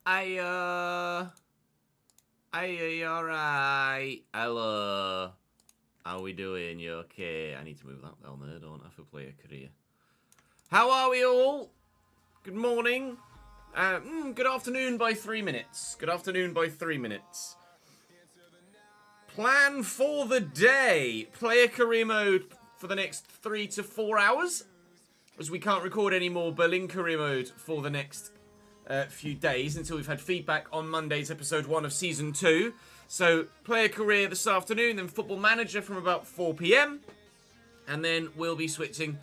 Alright. Hello. How we doing? You okay? I need to move that down there, don't I, for player career. How are we all? Good morning. Good afternoon by 3 minutes. Good afternoon by 3 minutes. Plan for the day. Player career mode for the next 3 to 4 hours. As we can't record any more Berlin career mode for the next few days until we've had feedback on Monday's episode 1 of season 2. So player career this afternoon, then football manager from about 4 PM. And then we'll be switching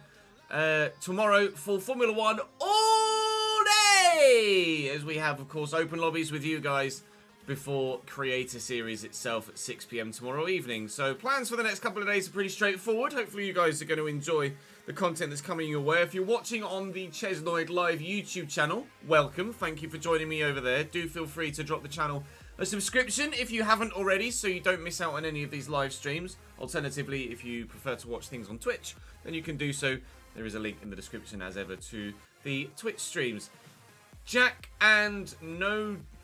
tomorrow for Formula 1 all day! As we have, of course, open lobbies with you guys before Creator Series itself at 6 PM tomorrow evening. So plans for the next couple of days are pretty straightforward. Hopefully you guys are going to enjoy the content that's coming your way. If you're watching on the Chesnoid Live YouTube channel, welcome. Thank you for joining me over there. Do feel free to drop the channel a subscription if you haven't already, so you don't miss out on any of these live streams. Alternatively, if you prefer to watch things on Twitch, then you can do so. There is a link in the description, as ever, to the Twitch streams. Jack and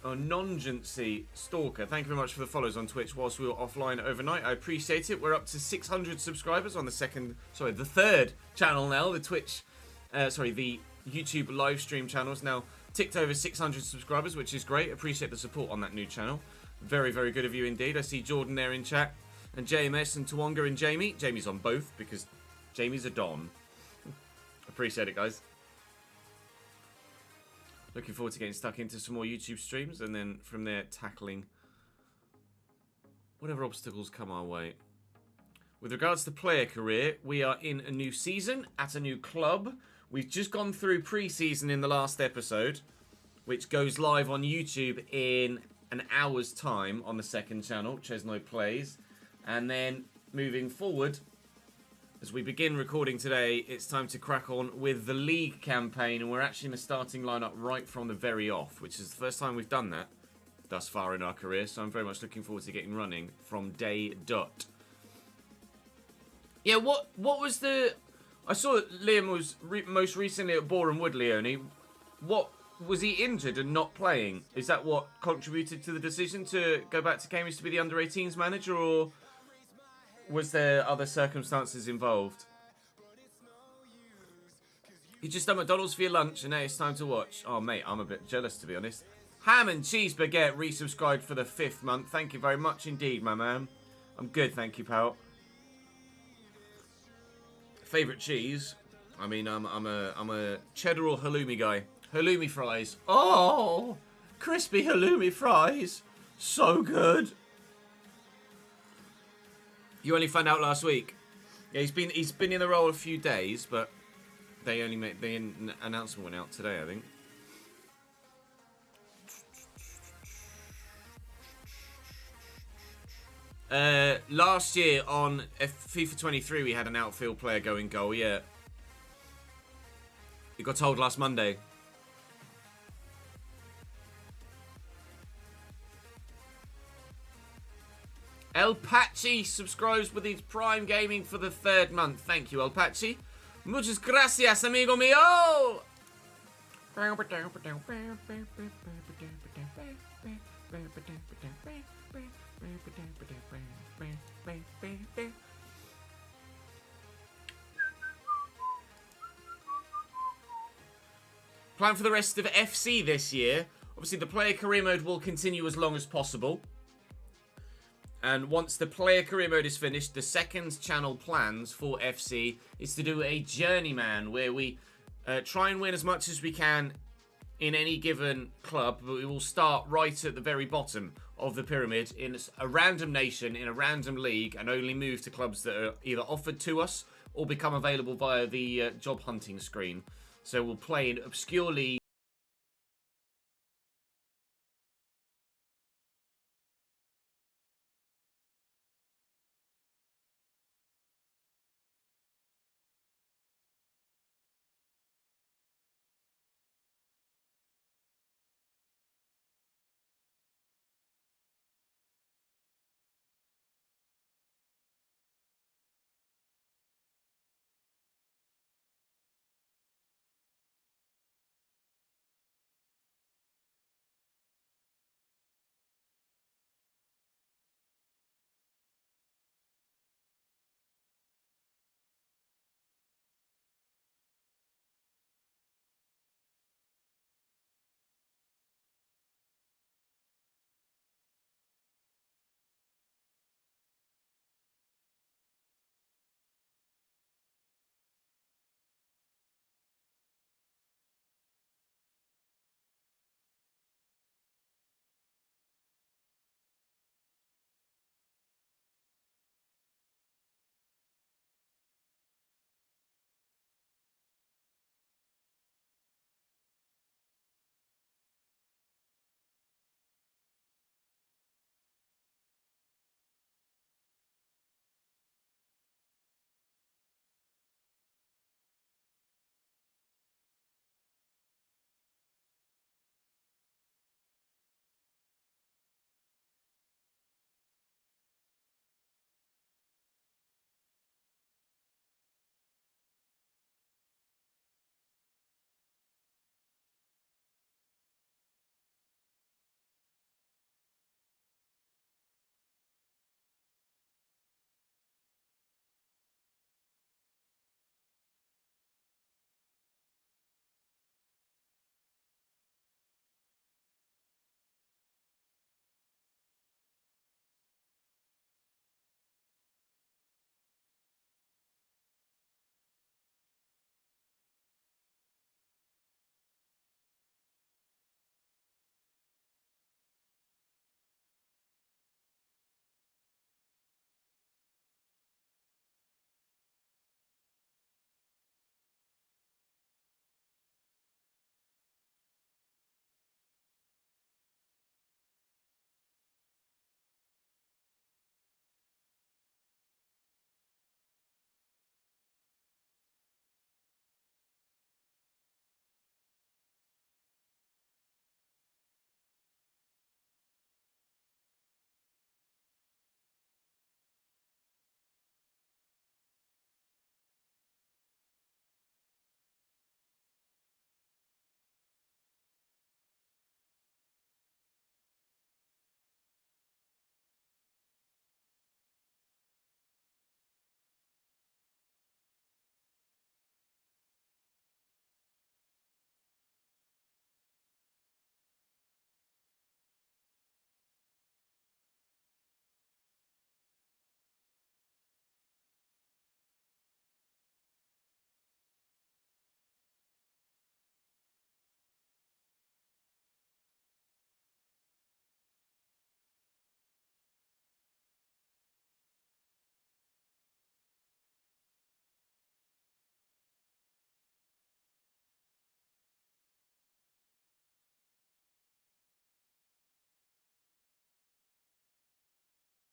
Nongency Stalker, thank you very much for the follows on Twitch whilst we were offline overnight. I appreciate it. We're up to 600 subscribers on the third channel now. The the YouTube live stream channel is now ticked over 600 subscribers, which is great. Appreciate the support on that new channel. Very, very good of you indeed. I see Jordan there in chat, and JMS and Tawonga and Jamie. Jamie's on both because Jamie's a Don. Appreciate it, guys. Looking forward to getting stuck into some more YouTube streams, and then from there tackling whatever obstacles come our way. With regards to player career, we are in a new season at a new club. We've just gone through pre-season in the last episode, which goes live on YouTube in an hour's time on the second channel, ChesnoidPlays. And then moving forward, as we begin recording today, it's time to crack on with the league campaign, and we're actually in the starting lineup right from the very off, which is the first time we've done that thus far in our career, so I'm very much looking forward to getting running from day dot. Yeah, what was the... I saw that Liam was most recently at Boreham Wood, Leone. What, was he injured and not playing? Is that what contributed to the decision to go back to Cambridge to be the under-18s manager, or was there other circumstances involved? You just done McDonald's for your lunch and now it's time to watch. Oh, mate, I'm a bit jealous, to be honest. Ham and Cheese Baguette resubscribed for the 5th month. Thank you very much indeed, my man. I'm good, thank you, pal. Favourite cheese? I mean, I'm a cheddar or halloumi guy. Halloumi fries. Oh, crispy halloumi fries. So good. You only found out last week. Yeah, he's been in the role a few days, but they only made the announcement went out today, I think. Last year on FIFA 23, we had an outfield player go in goal. Yeah, we got told last Monday. El Pachi subscribes with his Prime Gaming for the 3rd month. Thank you, El Pachi. Muchas gracias, amigo mío. Plan for the rest of FC this year. Obviously, the player career mode will continue as long as possible. And once the player career mode is finished, the second channel plans for FC is to do a journeyman where we try and win as much as we can in any given club, but we will start right at the very bottom of the pyramid in a random nation, in a random league, and only move to clubs that are either offered to us or become available via the job hunting screen. So we'll play in obscure leagues.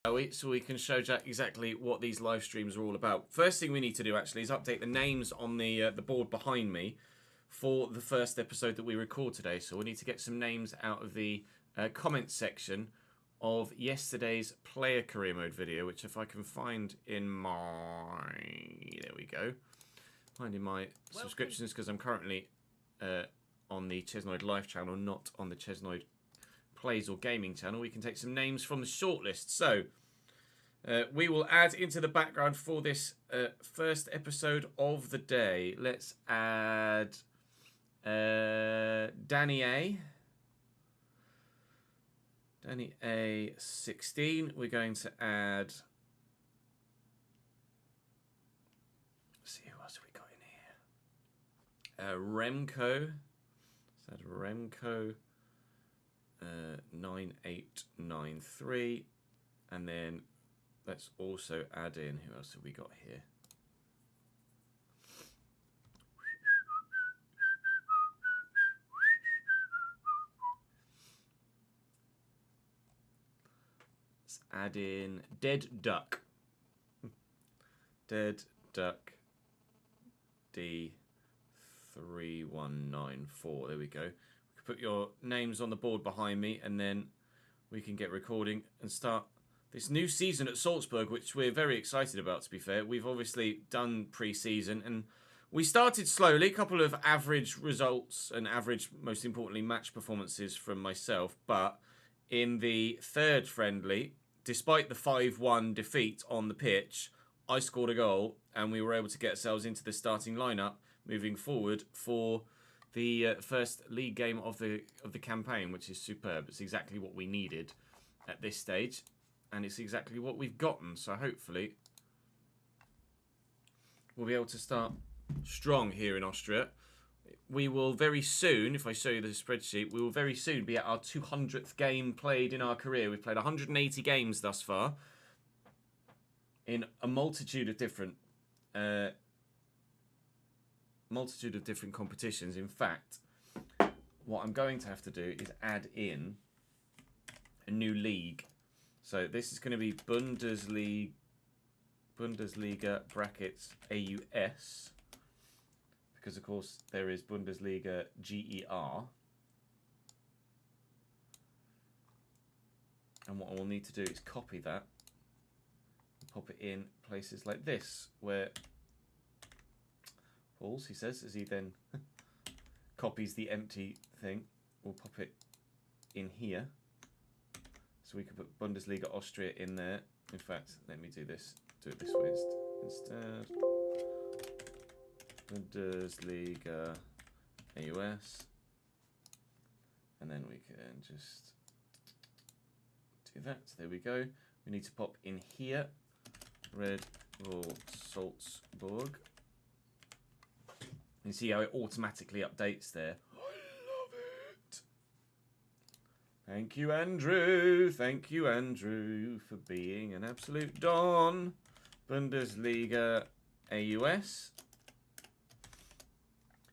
So we can show Jack exactly what these live streams are all about. First thing we need to do actually is update the names on the board behind me for the first episode that we record today. So we need to get some names out of the comments section of yesterday's player career mode video, which if I can find in my... There we go. Finding my subscriptions, because I'm currently on the Chesnoid Live channel, not on the Chesnoid Plays or Gaming channel. We can take some names from the shortlist. So we will add into the background for this first episode of the day. Let's add Danny A. Danny A 16. We're going to add... Let's see who else we got in here. Remco. Let's add Remco 9893. And then let's also add in... Who else have we got here? Add in Dead Duck. Dead Duck D3194. There we go. We can put your names on the board behind me, and then we can get recording and start this new season at Salzburg, which we're very excited about, to be fair. We've obviously done pre-season, and we started slowly. A couple of average results and average, most importantly, match performances from myself. But in the third friendly, despite the 5-1 defeat on the pitch, I scored a goal and we were able to get ourselves into the starting lineup moving forward for the first league game of the campaign, which is superb. It's exactly what we needed at this stage, and it's exactly what we've gotten. So hopefully we'll be able to start strong here in Austria. We will very soon, if I show you the spreadsheet, we will very soon be at our 200th game played in our career. We've played 180 games thus far in a multitude of different competitions. In fact, what I'm going to have to do is add in a new league. So this is going to be Bundesliga brackets AUS. Because, of course, there is Bundesliga GER. And what I will need to do is copy that and pop it in places like this, where Pauls, he says, as he then copies the empty thing, we'll pop it in here. So we could put Bundesliga Austria in there. In fact, let me do it this way instead. Bundesliga AUS, and then we can just do that. So there we go. We need to pop in here Red Bull Salzburg. You see how it automatically updates there. I love it. Thank you, Andrew. Thank you, Andrew, for being an absolute don. Bundesliga AUS.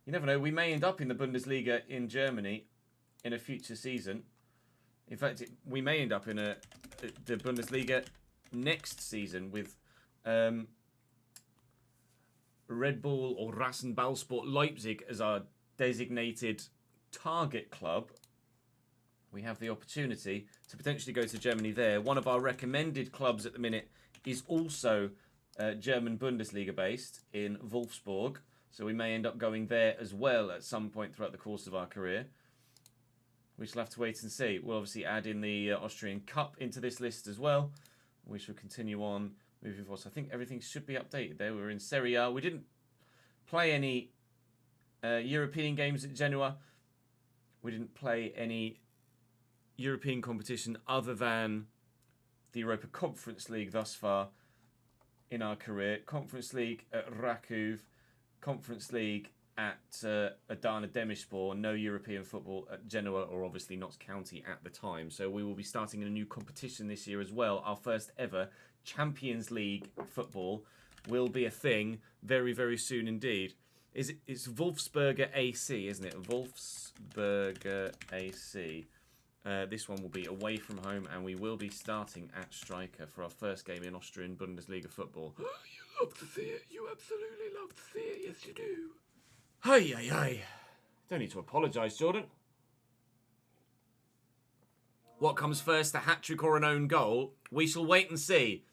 You never know, we may end up in the Bundesliga in Germany in a future season. In fact, we may end up in the Bundesliga next season with Red Bull or Rasenballsport Leipzig as our designated target club. We have the opportunity to potentially go to Germany there. One of our recommended clubs at the minute is also German Bundesliga based in Wolfsberg. So we may end up going there as well at some point throughout the course of our career. We shall have to wait and see. We'll obviously add in the Austrian Cup into this list as well. We shall continue on moving forward. So I think everything should be updated there. We're in Serie A. We didn't play any European games at Genoa. We didn't play any European competition other than the Europa Conference League thus far in our career. Conference League at Rakov. Conference League at Adana Demirspor, no European football at Genoa or obviously Notts County at the time. So we will be starting a new competition this year as well. Our first ever Champions League football will be a thing very, very soon indeed. It's Wolfsberger AC, isn't it? Wolfsberger AC. This one will be away from home, and we will be starting at striker for our first game in Austrian Bundesliga football. You love to see it. You absolutely love to see it. Yes, you do. Hey, hey, hey. Don't need to apologise, Jordan. What comes first, a hat-trick or an own goal? We shall wait and see.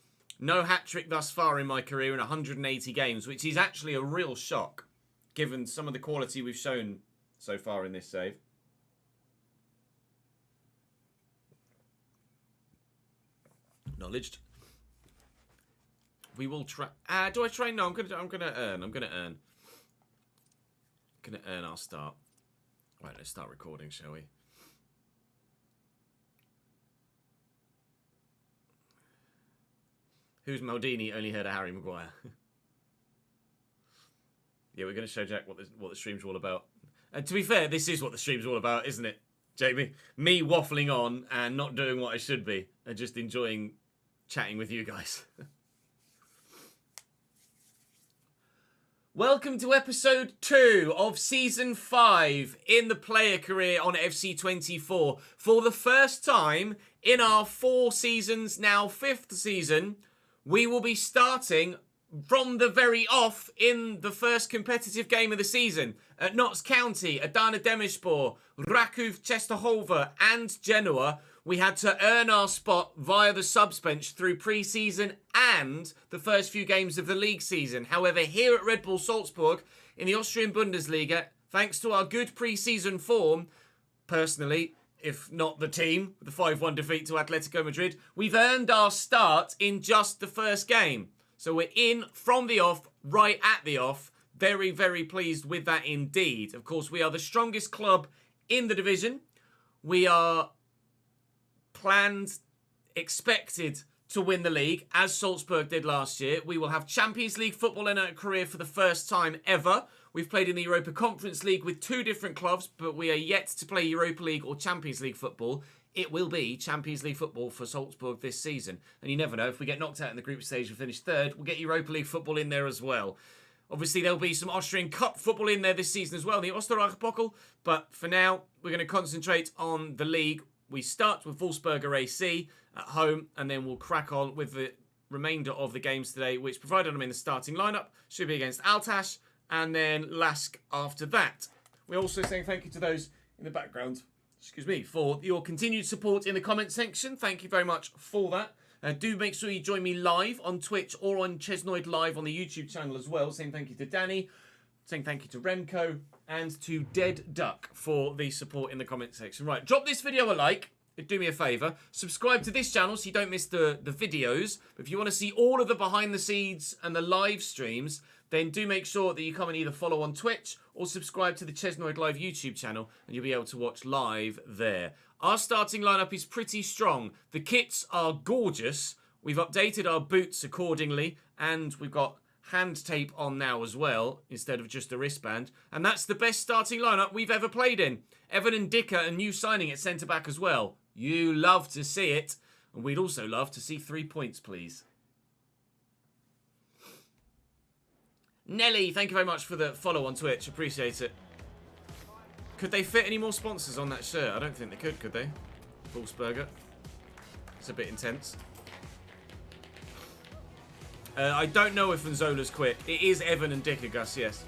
No hat-trick thus far in my career in 180 games, which is actually a real shock, given some of the quality we've shown so far in this save. Acknowledged. We will try. Do I try? No, I'm gonna earn. I'm gonna earn our start. Right, let's start recording, shall we? Who's Maldini? Only heard of Harry Maguire. Yeah, we're going to show Jack what the stream's all about. And to be fair, this is what the stream's all about, isn't it, Jamie? Me waffling on and not doing what I should be, and just enjoying chatting with you guys. Welcome to episode 2 of season 5 in the player career on FC24. For the first time in our 4 seasons, now 5th season, we will be starting from the very off in the first competitive game of the season at Notts County, Adana Demirspor, Rakov Czestochowa and Genoa. We had to earn our spot via the subs bench through pre-season and the first few games of the league season. However, here at Red Bull Salzburg in the Austrian Bundesliga, thanks to our good pre-season form, personally, if not the team, with the 5-1 defeat to Atletico Madrid, we've earned our start in just the first game. So we're in from the off, right at the off. Very, very pleased with that indeed. Of course, we are the strongest club in the division. We are expected to win the league, as Salzburg did last year. We will have Champions League football in our career for the first time ever. We've played in the Europa Conference League with 2 different clubs, but we are yet to play Europa League or Champions League football. It will be Champions League football for Salzburg this season. And you never know, if we get knocked out in the group stage and finish 3rd, we'll get Europa League football in there as well. Obviously, there'll be some Austrian Cup football in there this season as well, the Österreich-Pokal. But for now, we're going to concentrate on the league. We start with Wolfsberger AC at home, and then we'll crack on with the remainder of the games today, which, provided I'm in the starting lineup, should be against Altash, and then LASK after that. We're also saying thank you to those in the background, for your continued support in the comment section. Thank you very much for that. Do make sure you join me live on Twitch or on Chesnoid Live on the YouTube channel as well. Saying thank you to Danny, saying thank you to Remco, and to Dead Duck for the support in the comment section. Right, drop this video a like. Do me a favour. Subscribe to this channel so you don't miss the videos. But if you want to see all of the behind the scenes and the live streams, then do make sure that you come and either follow on Twitch or subscribe to the Chesnoid Live YouTube channel, and you'll be able to watch live there. Our starting lineup is pretty strong. The kits are gorgeous. We've updated our boots accordingly, and we've got hand tape on now as well, instead of just a wristband. And that's the best starting lineup we've ever played in. Evan and Dicker, a new signing at centre-back as well. You love to see it. And we'd also love to see 3 points, please. Nelly, thank you very much for the follow on Twitch. Appreciate it. Could they fit any more sponsors on that shirt? I don't think they could they? Wolfsberger. It's a bit intense. I don't know if Nzola's quit. It is Evan and Dicker, Gus, yes.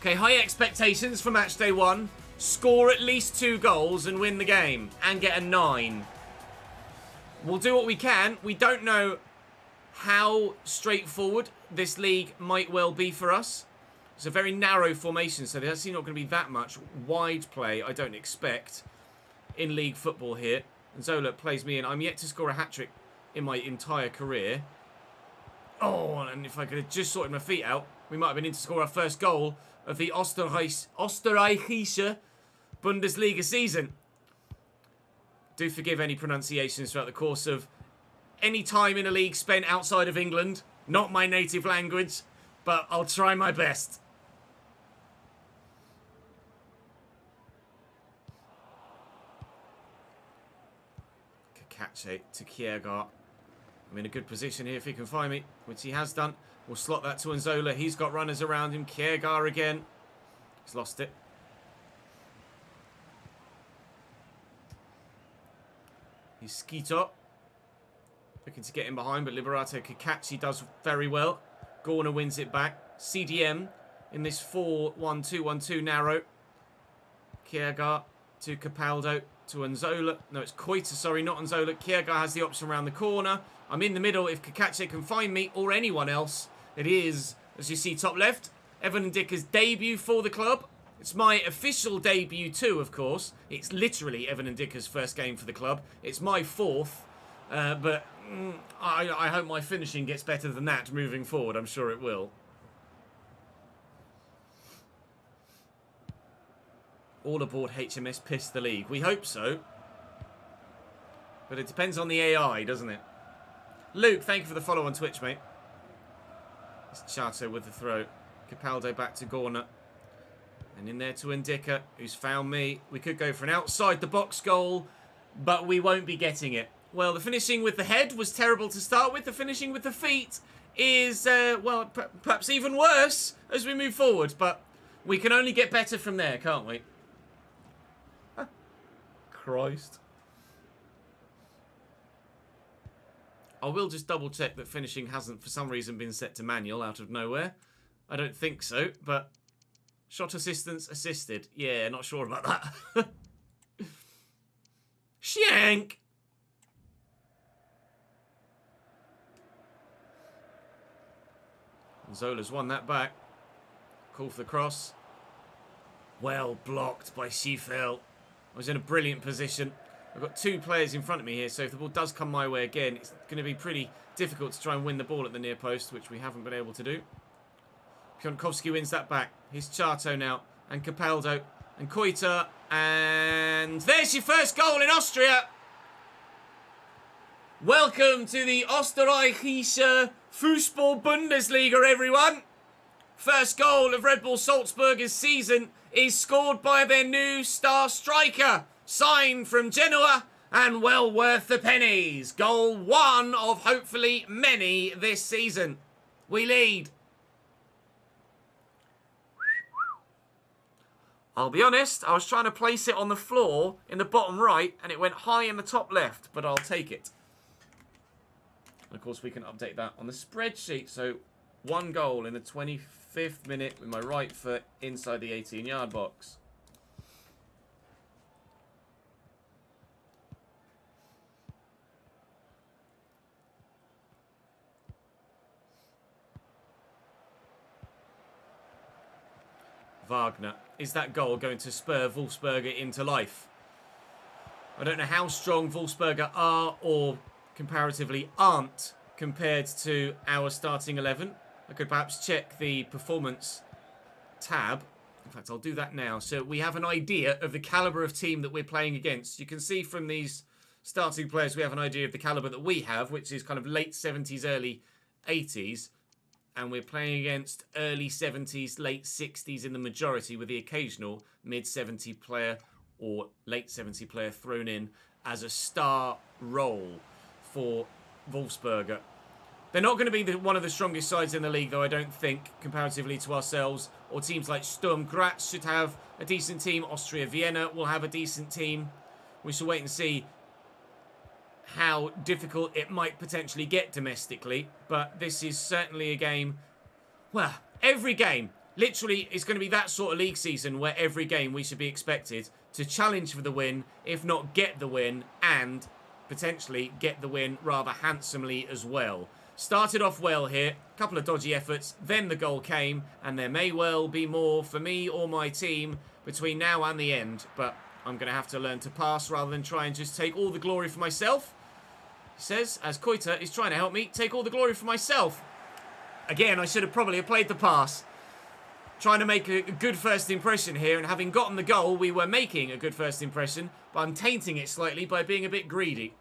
Okay, high expectations for match day 1. Score at least 2 goals and win the game. And get a 9. We'll do what we can. We don't know how straightforward this league might well be for us. It's a very narrow formation, so there's actually not going to be that much wide play, I don't expect, in league football here. And Zola plays me in. I'm yet to score a hat-trick in my entire career. Oh, and if I could have just sorted my feet out, we might have been in to score our first goal of the Österreichische Bundesliga season. Do forgive any pronunciations throughout the course of any time in a league spent outside of England. Not my native language, but I'll try my best. Catch it to Kiergaard. I'm in a good position here if he can find me, which he has done. We'll slot that to Nzola. He's got runners around him. Kiergaard again. He's lost it. He's Skeeter. Looking to get in behind, but Liberato Kakachi does very well. Gorner wins it back. CDM in this 4-1-2-1-2 narrow. Kiergaard to Capaldo to Anzola. No, it's Koita, sorry, not Anzola. Kiergaard has the option around the corner. I'm in the middle if Kakachi can find me or anyone else. It is, as you see top left, Evan Ndicka's debut for the club. It's my official debut too, of course. It's literally Evan Ndicka's first game for the club. It's my fourth, but I hope my finishing gets better than that moving forward. I'm sure it will. All aboard HMS Piss the League. We hope so. But it depends on the AI, doesn't it? Luke, thank you for the follow on Twitch, mate. It's Chato with the throw. Capaldo back to Gorner. And in there to Ndicka, who's found me. We could go for an outside the box goal, but we won't be getting it. Well, the finishing with the head was terrible to start with. The finishing with the feet is, well, perhaps even worse as we move forward. But we can only get better from there, can't we? Christ. I will just double check that finishing hasn't for some reason been set to manual out of nowhere. I don't think so, but shot assistance assisted. Yeah, not sure about that. Shank! Zola's won that back. Call for the cross. Well blocked by Schiefel. I was in a brilliant position. I've got two players in front of me here, so if the ball does come my way again, it's going to be pretty difficult to try and win the ball at the near post, which we haven't been able to do. Pionkowski wins that back. Here's Chato now, and Capaldo, and Koita, and there's your first goal in Austria! Welcome to the Österreichische Fußball Bundesliga, everyone! First goal of Red Bull Salzburg's season is scored by their new star striker, signed from Genoa, and well worth the pennies. Goal one of hopefully many this season. We lead. I'll be honest, I was trying to place it on the floor in the bottom right, and it went high in the top left, but I'll take it. And of course, we can update that on the spreadsheet. So, one goal in the 25th minute with my right foot inside the 18-yard box. Wagner. Is that goal going to spur Wolfsberger into life? I don't know how strong Wolfsberger are or comparatively aren't compared to our starting 11. I could perhaps check the performance tab. In fact, I'll do that now. So we have an idea of the caliber of team that we're playing against. You can see from these starting players, we have an idea of the caliber that we have, which is kind of late 70s, early 80s. And we're playing against early 70s, late 60s in the majority, with the occasional mid-70 player or late 70 player thrown in as a star role for Wolfsberger. They're not going to be one of the strongest sides in the league, though, I don't think, comparatively to ourselves. Or teams like Sturm Graz should have a decent team. Austria Vienna will have a decent team. We shall wait and see how difficult it might potentially get domestically. But this is certainly a game, well, every game literally is going to be that sort of league season where every game we should be expected to challenge for the win, if not get the win, and potentially get the win rather handsomely as well. Started off well here, a couple of dodgy efforts, then the goal came, and there may well be more for me or my team between now and the end, but I'm going to have to learn to pass rather than try and just take all the glory for myself. He says, as Koita is trying to help me take all the glory for myself. Again, I should have probably played the pass. Trying to make a good first impression here, and having gotten the goal, we were making a good first impression, but I'm tainting it slightly by being a bit greedy.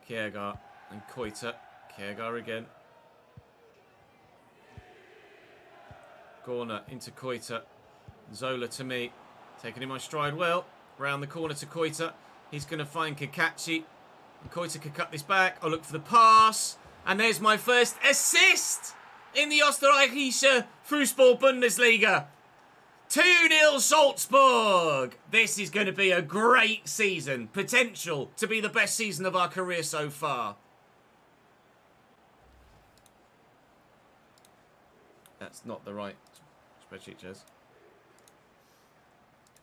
Kiergaard and Koita. Kiergaard again. Corner into Koita. Zola to me. Taking in my stride well. Round the corner to Koita. He's going to find Kakachi. And Koita could cut this back. I'll look for the pass. And there's my first assist in the Österreichische Fußball-Bundesliga. 2-0 Salzburg. This is going to be a great season. Potential to be the best season of our career so far. That's not the right spreadsheet, Jez.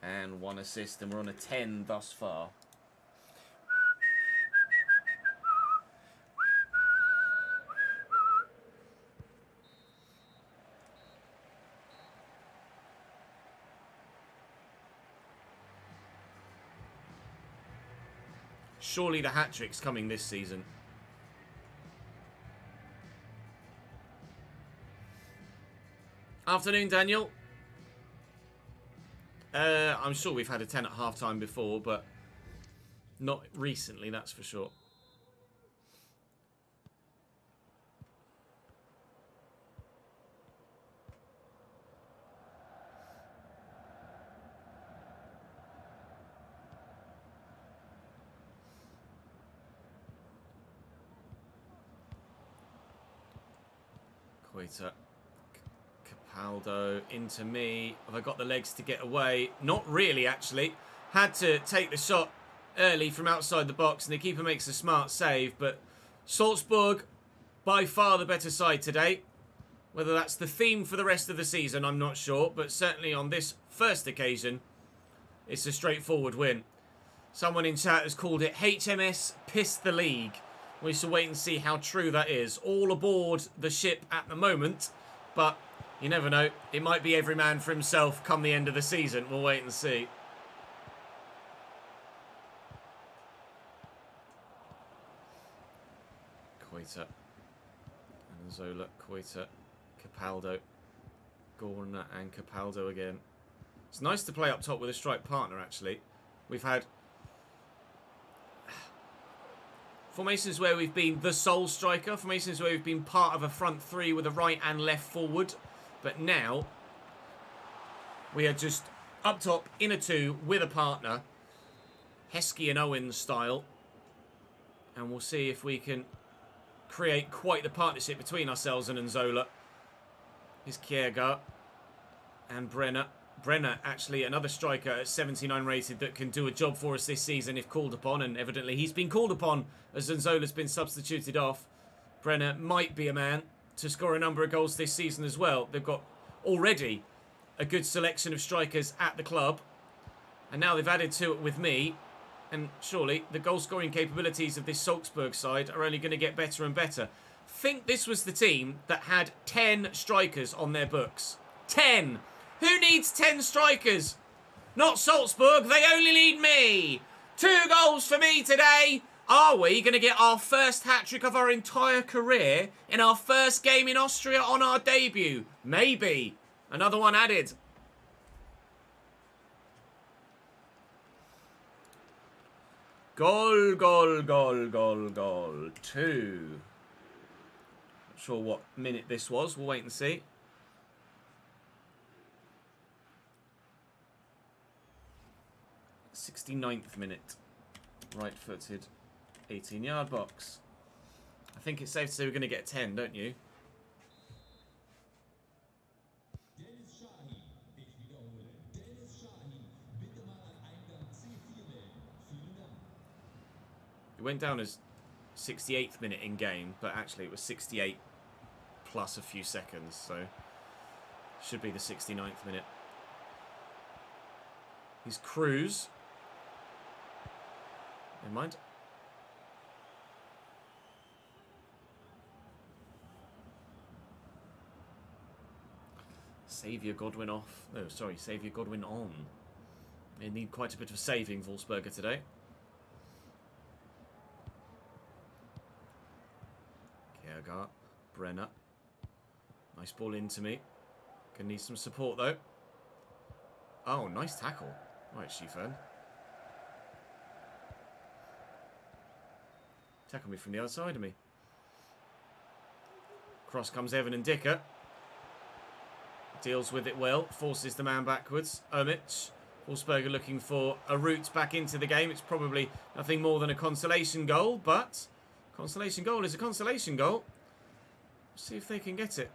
And 1 assist, and we're on a 10 thus far. Surely the hat-trick's coming this season. Afternoon, Daniel. I'm sure we've had a 10 at half-time before, but not recently, that's for sure. Koita. Capaldo into me. Have I got the legs to get away? Not really, actually. Had to take the shot early from outside the box, and the keeper makes a smart save. But Salzburg, by far the better side today. Whether that's the theme for the rest of the season, I'm not sure. But certainly on this first occasion, it's a straightforward win. Someone in chat has called it HMS Pissed the League. We shall wait and see how true that is. All aboard the ship at the moment, but you never know. It might be every man for himself come the end of the season. We'll wait and see. Koita. And Zola, Koita, Capaldo. Gorna and Capaldo again. It's nice to play up top with a strike partner, actually. We've had formations where we've been the sole striker. Formations where we've been part of a front three with a right and left forward. But now, we are just up top in a two with a partner. Heskey and Owens style. And we'll see if we can create quite the partnership between ourselves and Nzola. Here's Kierga and Brenner. Brenner, actually, another striker at 79 rated that can do a job for us this season if called upon. And evidently he's been called upon as Nzola's been substituted off. Brenner might be a man to score a number of goals this season as well. They've got already a good selection of strikers at the club. And now they've added to it with me. And surely the goal-scoring capabilities of this Salzburg side are only going to get better and better. Think this was the team that had 10 strikers on their books. 10! Who needs 10 strikers? Not Salzburg, they only need me. 2 goals for me today. Are we going to get our first hat-trick of our entire career in our first game in Austria on our debut? Maybe. Another one added. Goal, goal, goal, goal, goal. 2. Not sure what minute this was. We'll wait and see. 69th minute. Right-footed. 18-yard box. I think it's safe to say we're going to get 10, don't you? It went down as 68th minute in game, but actually it was 68 plus a few seconds, so should be the 69th minute. He's Cruz. Never mind. Saviour Godwin off. No, sorry, Saviour Godwin on. They need quite a bit of saving, Wolfsberger, today. Kierga, Brenner. Nice ball into me. Gonna need some support, though. Oh, nice tackle. Right, Schifern. Tackle me from the other side of me. Cross comes Evan and Dicker. Deals with it well. Forces the man backwards. Omich. Wolfsberger looking for a route back into the game. It's probably nothing more than a consolation goal, but consolation goal is a consolation goal. Let's see if they can get it.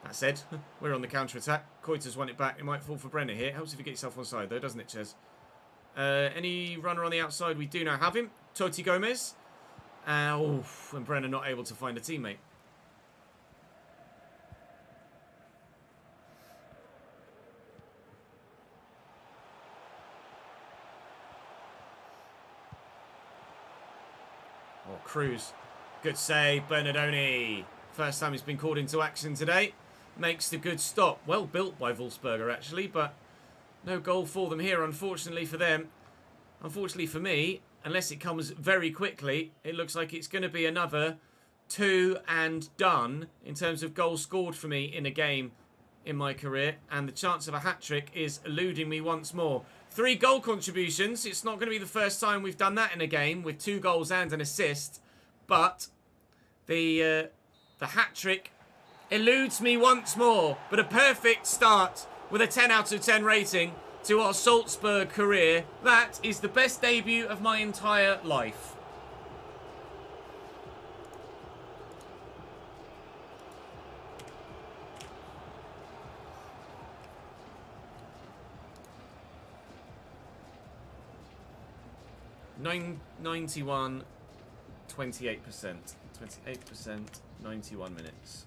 That said, we're on the counter-attack. Coiter's won it back. It might fall for Brenner here. Helps if you get yourself on side, though, doesn't it, Ches? Any runner on the outside? We do now have him. Toti Gomez. And Brenner not able to find a teammate. Oh, Cruz. Good save, Bernardoni. First time he's been called into action today. Makes the good stop. Well built by Wolfsberger, actually, but no goal for them here, unfortunately for them. Unfortunately for me, unless it comes very quickly, it looks like it's going to be another 2 and done in terms of goals scored for me in a game in my career. And the chance of a hat-trick is eluding me once more. 3 goal contributions. It's not going to be the first time we've done that in a game with 2 goals and an assist. But the hat-trick eludes me once more. But a perfect start with a 10 out of 10 rating to our Salzburg career. That is the best debut of my entire life. Nine, 91, 28%. 28%, 91 minutes.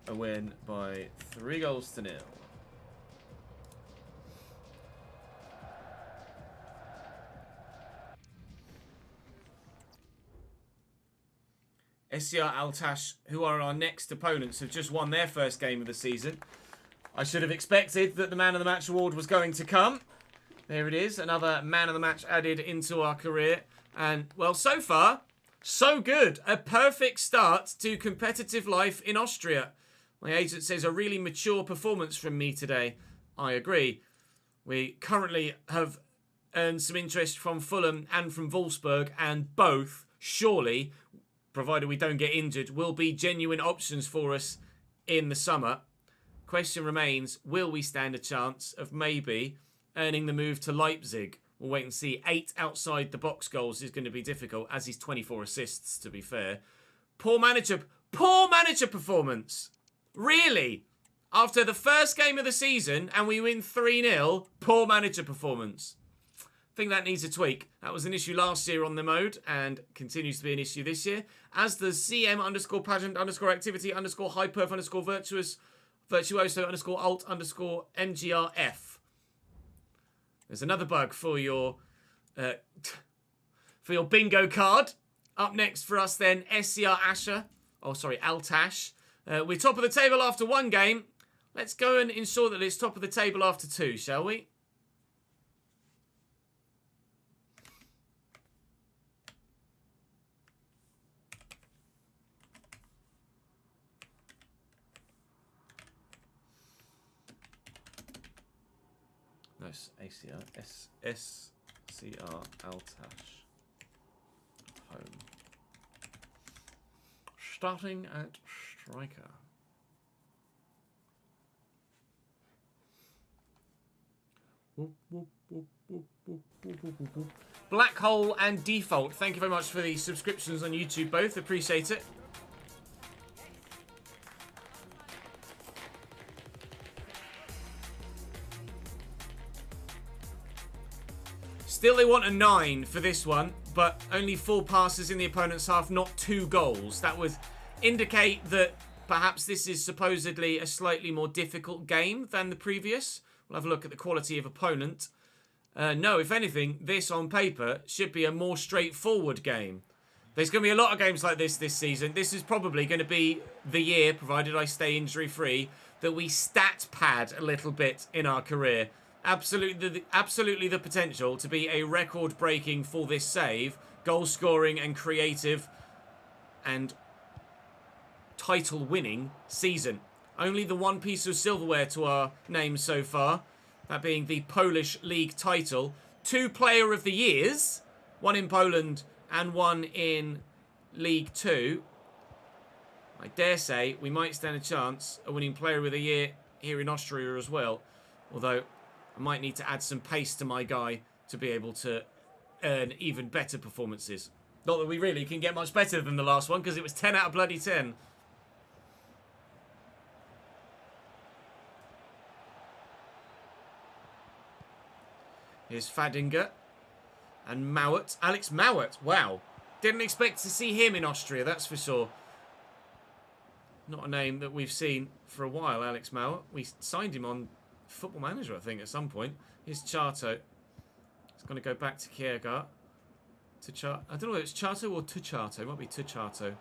A win by 3 goals to 0. SC Altash, who are our next opponents, have just won their first game of the season. I should have expected that the Man of the Match award was going to come. There it is, another Man of the Match added into our career. And, well, so far, so good. A perfect start to competitive life in Austria. My agent says a really mature performance from me today. I agree. We currently have earned some interest from Fulham and from Wolfsberg, and both, surely, provided we don't get injured, will be genuine options for us in the summer. Question remains, will we stand a chance of maybe earning the move to Leipzig? We'll wait and see. 8 outside the box goals is going to be difficult, as is 24 assists, to be fair. Poor manager performance. Really? After the first game of the season and we win 3-0, poor manager performance. I think that needs a tweak. That was an issue last year on the mode and continues to be an issue this year. As the CM_pageant_hyperf_virtuoso_alt_MGRF. There's another bug for your bingo card. Up next for us then, SCR Asher. Oh, sorry, Altash. We're top of the table after 1 game. Let's go and ensure that it's top of the table after 2, shall we? No, SCR Altash. Home. Starting at striker. Black Hole and Default. Thank you very much for the subscriptions on YouTube both. Appreciate it. Still, they want a 9 for this one, but only 4 passes in the opponent's half, not 2 goals. That would indicate that perhaps this is supposedly a slightly more difficult game than the previous. We'll have a look at the quality of opponent. No, if anything, this on paper should be a more straightforward game. There's going to be a lot of games like this season. This is probably going to be the year, provided I stay injury-free, that we stat pad a little bit in our career. Absolutely the potential to be a record-breaking for this save, goal-scoring and creative and title-winning season. Only the 1 piece of silverware to our name so far, that being the Polish League title. 2 Player of the Years, 1 in Poland and 1 in League 2. I dare say we might stand a chance of winning Player of the Year here in Austria as well. Although I might need to add some pace to my guy to be able to earn even better performances. Not that we really can get much better than the last one, because it was 10 out of bloody 10. Here's Fadinger and Mauert. Alex Mauert, wow. Didn't expect to see him in Austria, that's for sure. Not a name that we've seen for a while, Alex Mauert. We signed him on Football Manager, I think, at some point. Here's Chato. He's going to go back to Kiergaard. I don't know if it's Chato or Tuchato. It might be Tuchato.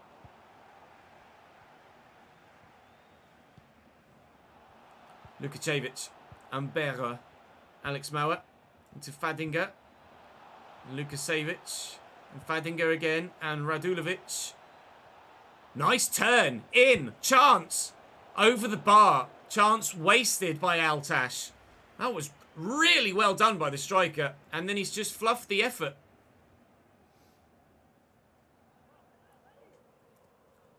Lukacevic. Ambera. Alex Mauer. Into Fadinger. Lukacevic. And Fadinger again. And Radulovic. Nice turn. In. Chance. Over the bar. Chance wasted by Altash. That was really well done by the striker. And then he's just fluffed the effort.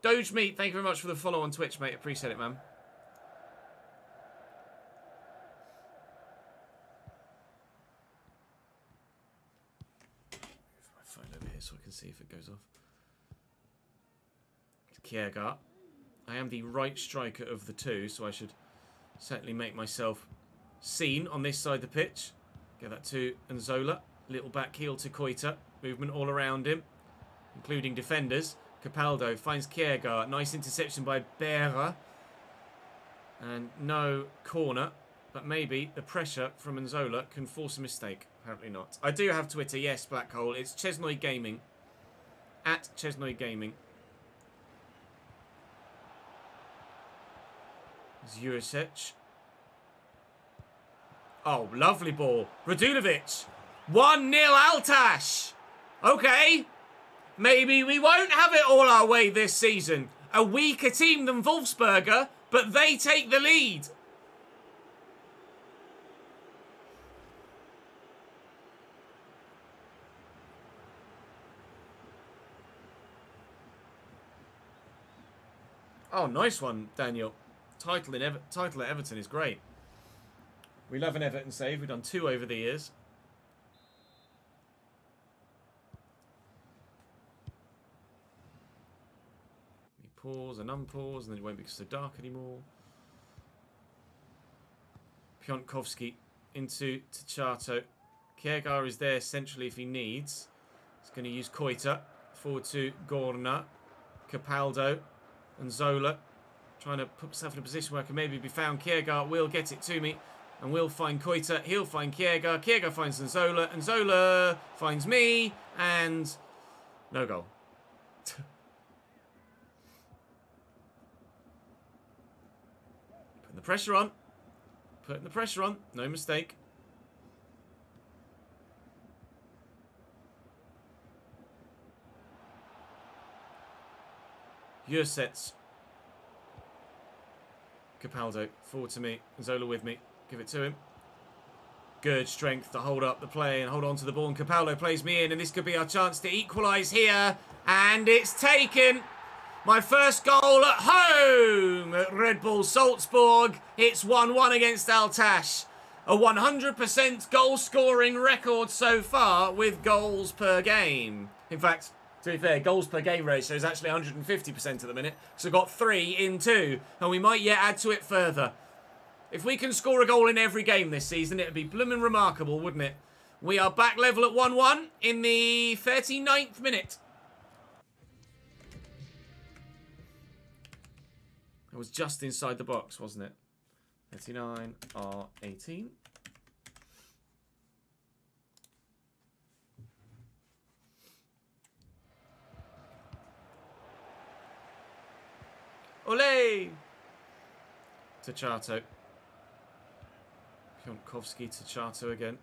Doge Meat, thank you very much for the follow on Twitch, mate. Appreciate it, man. Move my phone over here so I can see if it goes off. Kiergaard. I am the right striker of the two, so I should certainly make myself seen on this side of the pitch. Get that to Nzola. Little back heel to Koita. Movement all around him, including defenders. Capaldo finds Kiergaard. Nice interception by Berra. And no corner. But maybe the pressure from Nzola can force a mistake. Apparently not. I do have Twitter. Yes, Black Hole. It's Chesnoid Gaming. At Chesnoid Gaming. Jurisic. Oh, lovely ball. Radulovic. 1-0 Altash. Okay. Maybe we won't have it all our way this season. A weaker team than Wolfsberger, but they take the lead. Oh, nice one, Daniel. Title at Everton is great. We love an Everton save. We've done 2 over the years. Pause and unpause, and then it won't be so dark anymore. Pionkowski into Chato. Kiergaard is there centrally if he needs. He's going to use Koita. Forward to Gorna. Capaldo. And Zola. Trying to put himself in a position where I can maybe be found. Kiergaard will get it to me. And we'll find Koita. He'll find Kiergaard. Kiergaard finds Nzola. And Zola finds me. And no goal. Putting the pressure on. Putting the pressure on. No mistake. Jursets. Capaldo. Forward to me. Zola with me. Give it to him. Good strength to hold up the play and hold on to the ball. And Capaldo plays me in. And this could be our chance to equalise here. And it's taken. My first goal at home at Red Bull Salzburg. It's 1-1 against Altash. A 100% goal scoring record so far with goals per game. In fact, to be fair, goals per game ratio is actually 150% at the minute. So got 3 in 2. And we might yet add to it further. If we can score a goal in every game this season, it would be blooming remarkable, wouldn't it? We are back level at 1-1 in the 39th minute. It was just inside the box, wasn't it? 39 R18. Ole! To Chato. Pionkowski to Chato again.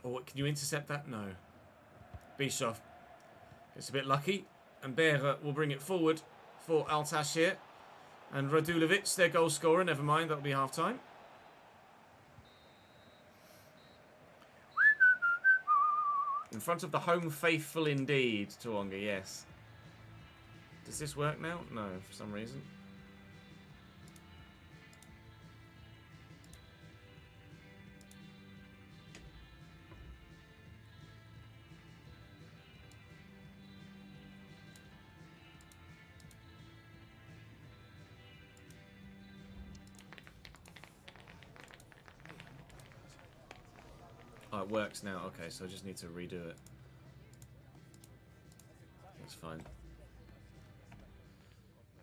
Oh, can you intercept that? No. Bischoff gets a bit lucky. And Berra will bring it forward for Altash here. And Radulovic, their goal scorer. Never mind, that'll be half-time. In front of the home faithful indeed, Tuonga, yes. Does this work now? No, for some reason. Oh, it works now. Okay, so I just need to redo it. That's fine.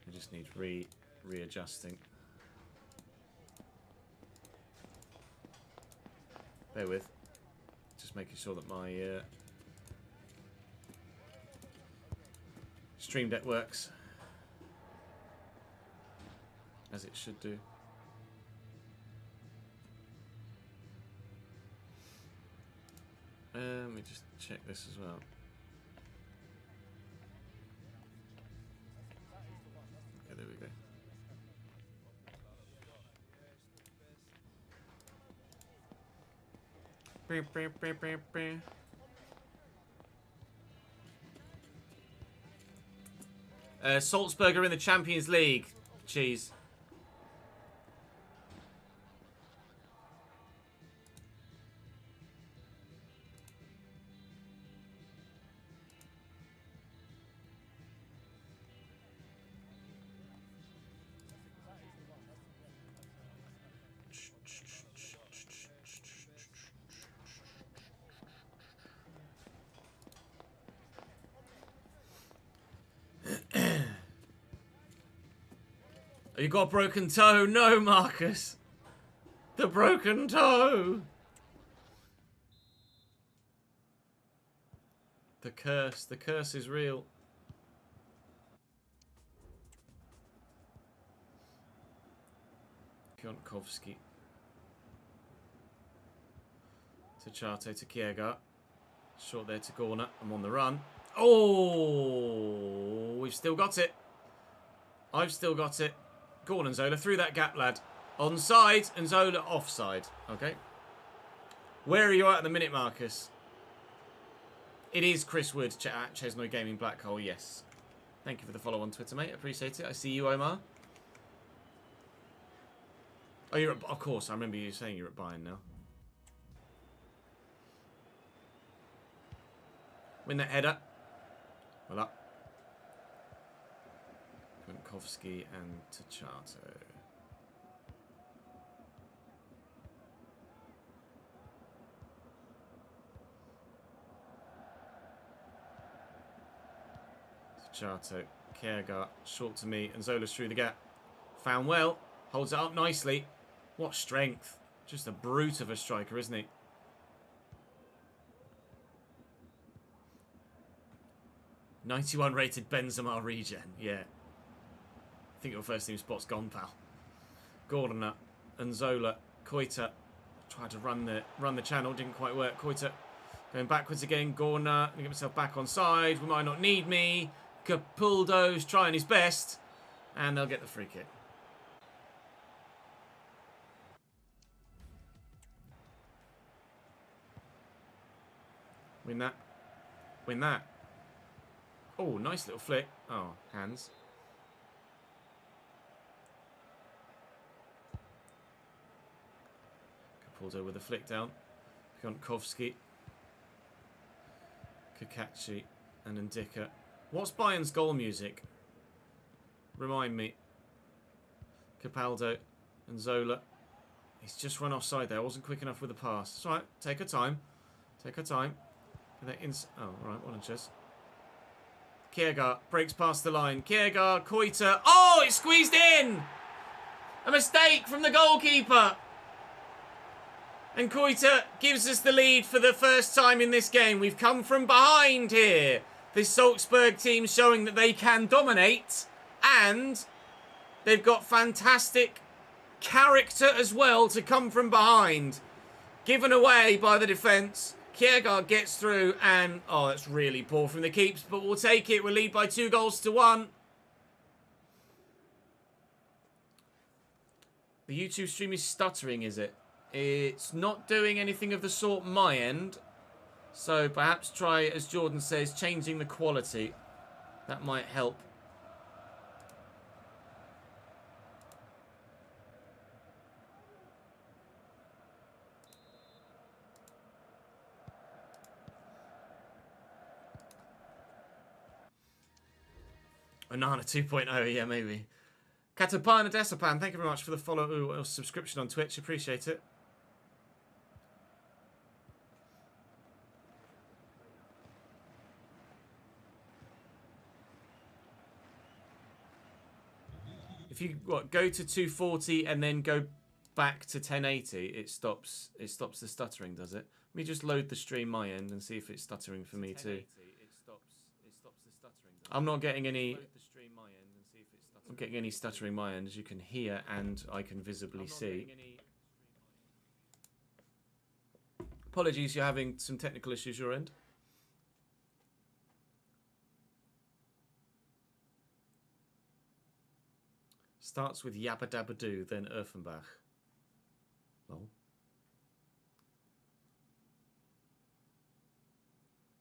I just need readjusting. Bear with. Just making sure that my Stream Deck works as it should do. Let me just check this as well. Okay, there we go. Salzburg are in the Champions League. Cheese. You got a broken toe? No, Marcus. The broken toe. The curse is real. Piontkowski. To Chate, to Kierga. Short there to Gorna. I'm on the run. Oh, we've still got it. I've still got it. Gorn and Zola through that gap, lad. Onside and Zola offside. Okay. Where are you at the minute, Marcus? It is Chris Wood at Chesnoid Gaming Black Hole, yes. Thank you for the follow on Twitter, mate. Appreciate it. I see you, Omar. Oh, you're at... Of course, I remember you saying you're at Bayern now. Win that header. Well up. Piontkowski and Tachato. Tachato. Kierga. Short to me. And Zola's through the gap. Found well. Holds it up nicely. What strength. Just a brute of a striker, isn't he? '91 rated Benzema regen. Yeah. I think your first team spot's gone, pal. Gordon and Zola. Koita tried to run the channel, didn't quite work. Koita going backwards again. Gordon, let me get myself back on side. We might not need me. Capuldo's trying his best, and they'll get the free kick. Win that. Win that. Oh, nice little flick. Oh, hands. Capuldo with a flick down. Piontkowski. Kakachi and Ndika. What's Bayern's goal music? Remind me. Capaldo and Zola. He's just run offside there. I wasn't quick enough with the pass. It's alright. Take her time. Take her time. Oh, alright. Well done, Ches. Kierga breaks past the line. Kierga, Koita. Oh, it's squeezed in! A mistake from the goalkeeper. And Koita gives us the lead for the first time in this game. We've come from behind here. This Salzburg team showing that they can dominate. And they've got fantastic character as well to come from behind. Given away by the defence. Kiergaard gets through and... Oh, that's really poor from the keeps. But we'll take it. We'll lead by 2-1. The YouTube stream is stuttering, is it? It's not doing anything of the sort my end. So perhaps try, as Jordan says, changing the quality. That might help. Onana 2.0, yeah, maybe. Katapana Desapan, thank you very much for the follow or subscription on Twitch. Appreciate it. If you go to 240 and then go back to 1080, it stops the stuttering, does it? Let me just load the stream my end and see if it's stuttering for me too. I'm not getting any. I'm getting any stuttering my end, as you can hear and I can visibly see. Apologies, you're having some technical issues your end. Starts with Yabba Dabba Doo, then Erfenbach. Lol.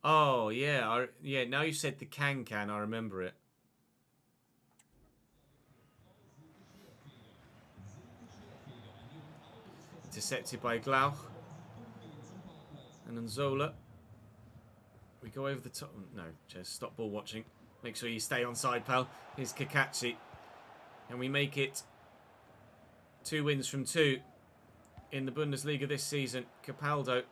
Oh, yeah. Yeah, now you said the can, I remember it. Intercepted by Glauch. And Nzola. We go over the top. No, Ches, stop ball watching. Make sure you stay on side, pal. Here's Kakachi. And we make it 2 wins from 2 in the Bundesliga this season. Capaldo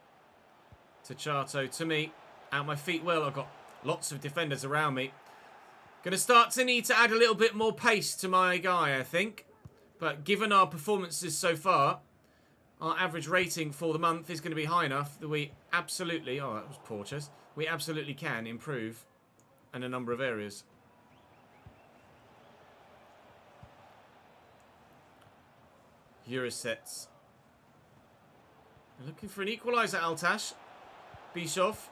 to Chato to me. Out my feet well. I've got lots of defenders around me. Going to start to need to add a little bit more pace to my guy, I think. But given our performances so far, our average rating for the month is going to be high enough that we absolutely... Oh, that was poor, Ches. We absolutely can improve in a number of areas. Eurosets. Looking for an equaliser, Altash. Bischoff.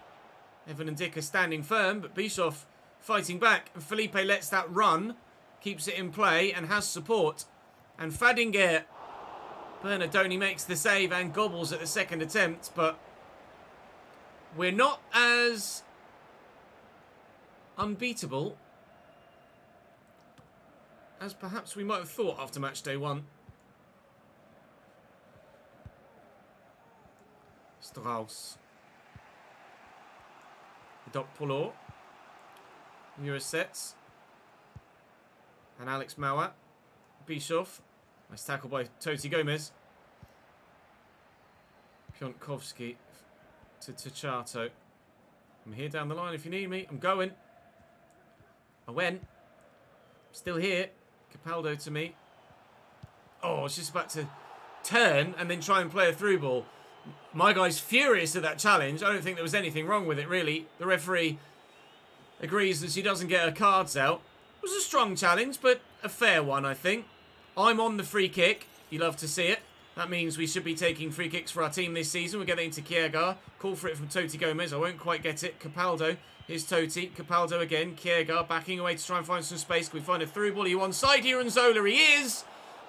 Evan and Dick are standing firm, but Bischoff fighting back. And Felipe lets that run. Keeps it in play and has support. And Fadinger. Bernardoni makes the save and gobbles at the second attempt, but we're not as unbeatable as perhaps we might have thought after match day 1. Strauss. Doc Polo. Eurosets. And Alex Mauer. Bischoff. Nice tackle by Toti Gomez. Pionkowski to Chato. I'm here down the line if you need me. I'm going. I went. Still here. Capaldo to me. Oh, I was just about to turn and then try and play a through ball. My guy's furious at that challenge. I don't think there was anything wrong with it, really. The referee agrees that she doesn't get her cards out. It was a strong challenge, but a fair one, I think. I'm on the free kick. You love to see it. That means we should be taking free kicks for our team this season. We're getting into Kiergar. Call for it from Toti Gomez. I won't quite get it. Capaldo. Here's Toti. Capaldo again. Kiergar backing away to try and find some space. Can we find a through ball? Are you onside here? And Zola, he is.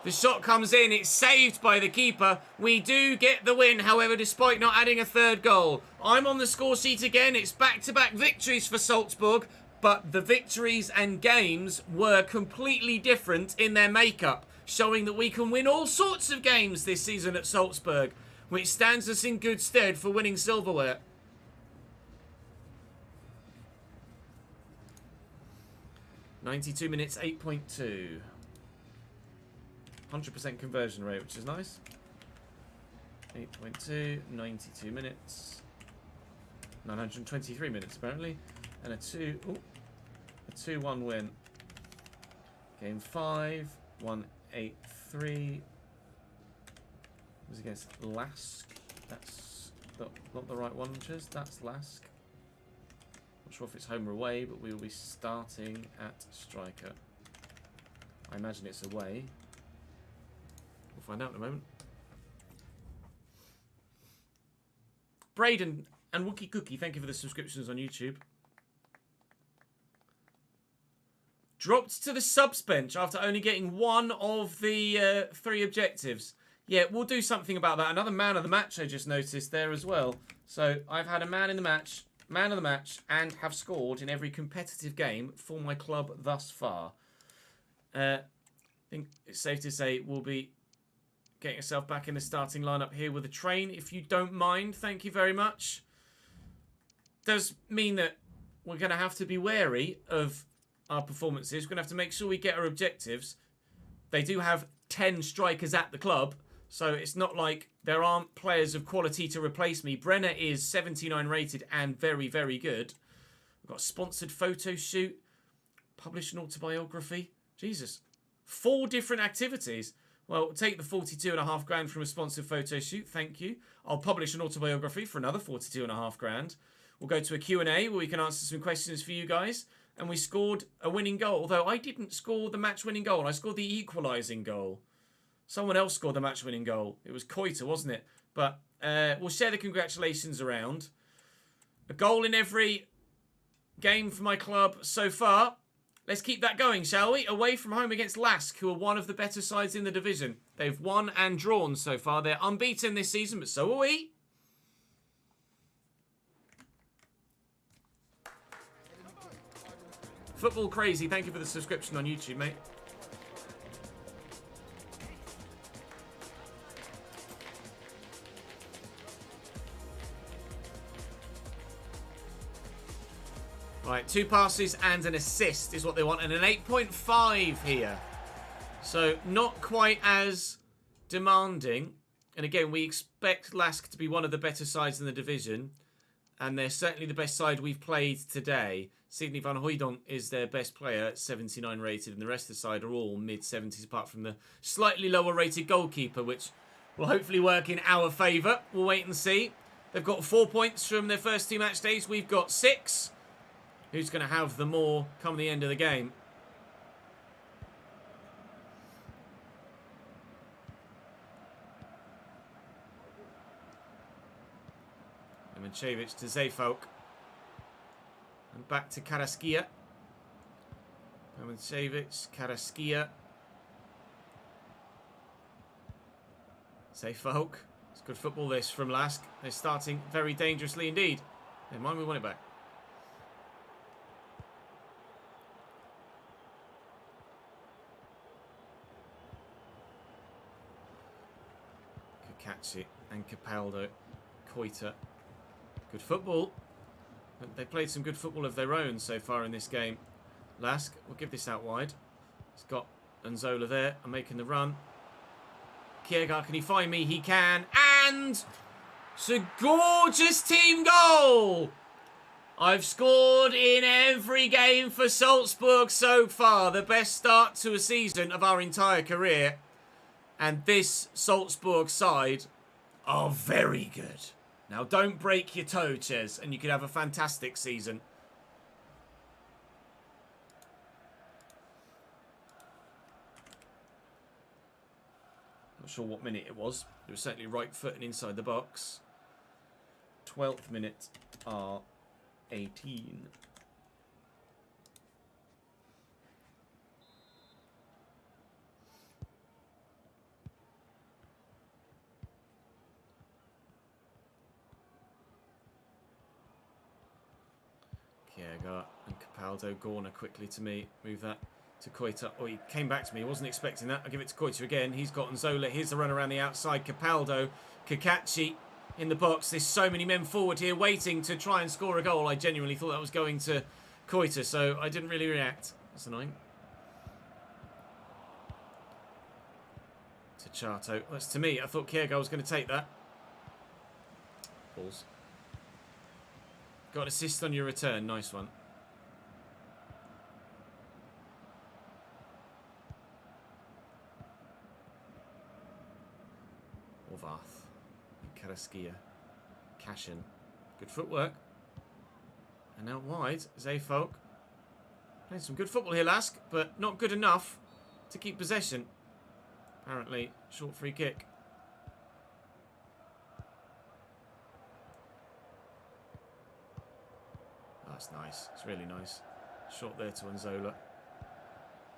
The shot comes in. It's saved by the keeper. We do get the win, however, despite not adding a third goal. I'm on the score sheet again. It's back-to-back victories for Salzburg, but the victories and games were completely different in their makeup, showing that we can win all sorts of games this season at Salzburg, which stands us in good stead for winning silverware. $92 minutes, 8.2. 100% conversion rate, which is nice. 8.2, 92 minutes. 923 minutes, apparently. And a 2-1 win. Game 5, 1-8-3. Was against LASK. That's not the right one, Ches. That's LASK. Not sure if it's home or away, but we will be starting at striker. I imagine it's away. We'll find out in a moment. Braden and Wookie Cookie, thank you for the subscriptions on YouTube. Dropped to the subs bench after only getting one of the 3 objectives. Yeah, we'll do something about that. Another man of the match I just noticed there as well. So I've had a man of the match, and have scored in every competitive game for my club thus far. I think it's safe to say we'll be getting yourself back in the starting lineup here with a train, if you don't mind. Thank you very much. Does mean that we're going to have to be wary of our performances. We're going to have to make sure we get our objectives. They do have 10 strikers at the club, so it's not like there aren't players of quality to replace me. Brenner is 79 rated and very, very good. We've got a sponsored photo shoot, publish an autobiography. Jesus. 4 different activities. Well, take the 42.5 grand from a sponsored photo shoot. Thank you. I'll publish an autobiography for another 42.5 grand. We'll go to a Q&A where we can answer some questions for you guys. And we scored a winning goal. Although I didn't score the match-winning goal. I scored the equalising goal. Someone else scored the match-winning goal. It was Koita, wasn't it? But we'll share the congratulations around. A goal in every game for my club so far. Let's keep that going, shall we? Away from home against LASK, who are one of the better sides in the division. They've won and drawn so far. They're unbeaten this season, but so are we. Football Crazy, thank you for the subscription on YouTube, mate. Right, 2 passes and an assist is what they want, and an 8.5 here. So not quite as demanding. And again, we expect LASK to be one of the better sides in the division, and they're certainly the best side we've played today. Sidney van Hooijdonk is their best player, 79 rated, and the rest of the side are all mid-70s, apart from the slightly lower rated goalkeeper, which will hopefully work in our favour. We'll wait and see. They've got 4 points from their first 2 match days. We've got 6. Who's going to have the more come the end of the game? Ivancevic to Zeefolk. And back to Karaskia. Ivancevic, Karaskia. Zeefolk. It's good football this from LASK. They're starting very dangerously indeed. Never mind, we want it back. Katsi and Capaldo. Koita. Good football. They played some good football of their own so far in this game. LASK will give this out wide. He's got Anzola there. I'm making the run. Kiergaard, can he find me? He can. And it's a gorgeous team goal. I've scored in every game for Salzburg so far. The best start to a season of our entire career. And this Salzburg side are very good. Now, don't break your toe, Ches, and you could have a fantastic season. Not sure what minute it was. It was certainly right foot and inside the box. 12th minute, R18. Kiergaard and Capaldo. Gorner quickly to me. Move that to Koita. Oh, he came back to me. Wasn't expecting that. I'll give it to Koita again. He's got Nzola. Here's the run around the outside. Capaldo. Kakachi in the box. There's so many men forward here waiting to try and score a goal. I genuinely thought that was going to Koita, so I didn't really react. That's annoying. To Chato. That's to me. I thought Kiergaard was going to take that. Balls. Got an assist on your return. Nice one. Orvath. Karaskia. Cashin. Good footwork. And out wide, Zeefolk. Playing some good football here, LASK, but not good enough to keep possession. Apparently, short free kick. That's nice. It's really nice. Shot there to Anzola.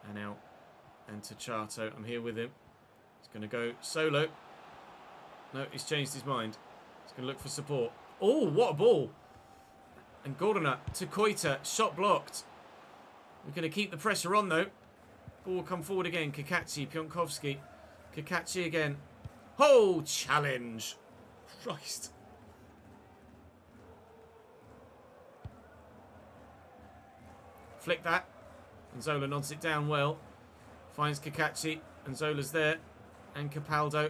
And out. And to Chato. I'm here with him. He's going to go solo. No, he's changed his mind. He's going to look for support. Oh, what a ball. And Gordona to Koita. Shot blocked. We're going to keep the pressure on, though. Ball will come forward again. Kakachi, Pionkovsky. Kakachi again. Oh, challenge. Christ. Flick that. And Zola nods it down well. Finds Kakachi. And Zola's there. And Capaldo.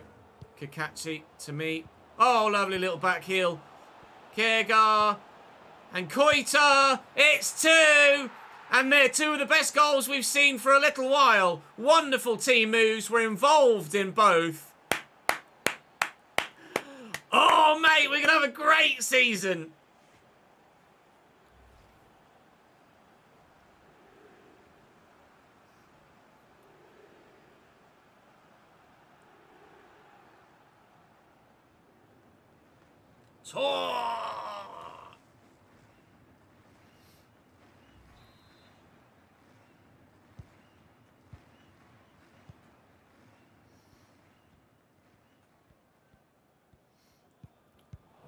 Kakachi to me. Oh, lovely little back heel. Kiergar. And Koita. It's 2. And they're 2 of the best goals we've seen for a little while. Wonderful team moves. We're involved in both. Oh, mate, we're going to have a great season.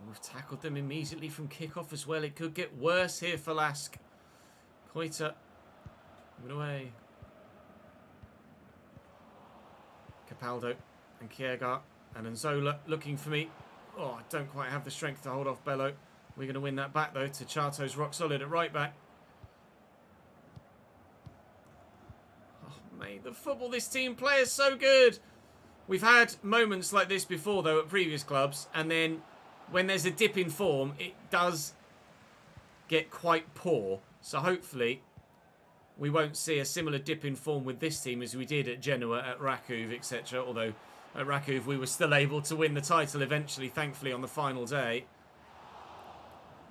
We've tackled them immediately from kickoff as well. It could get worse here for LASK. Koita. Moving away. Capaldo and Kiergar and Anzola looking for me. Oh, I don't quite have the strength to hold off Bello. We're going to win that back, though, to Chato's rock solid at right back. Oh, mate, the football this team plays is so good. We've had moments like this before, though, at previous clubs. And then when there's a dip in form, it does get quite poor. So hopefully we won't see a similar dip in form with this team as we did at Genoa, at Rakov, etc. Although at Rakov we were still able to win the title eventually, thankfully, on the final day.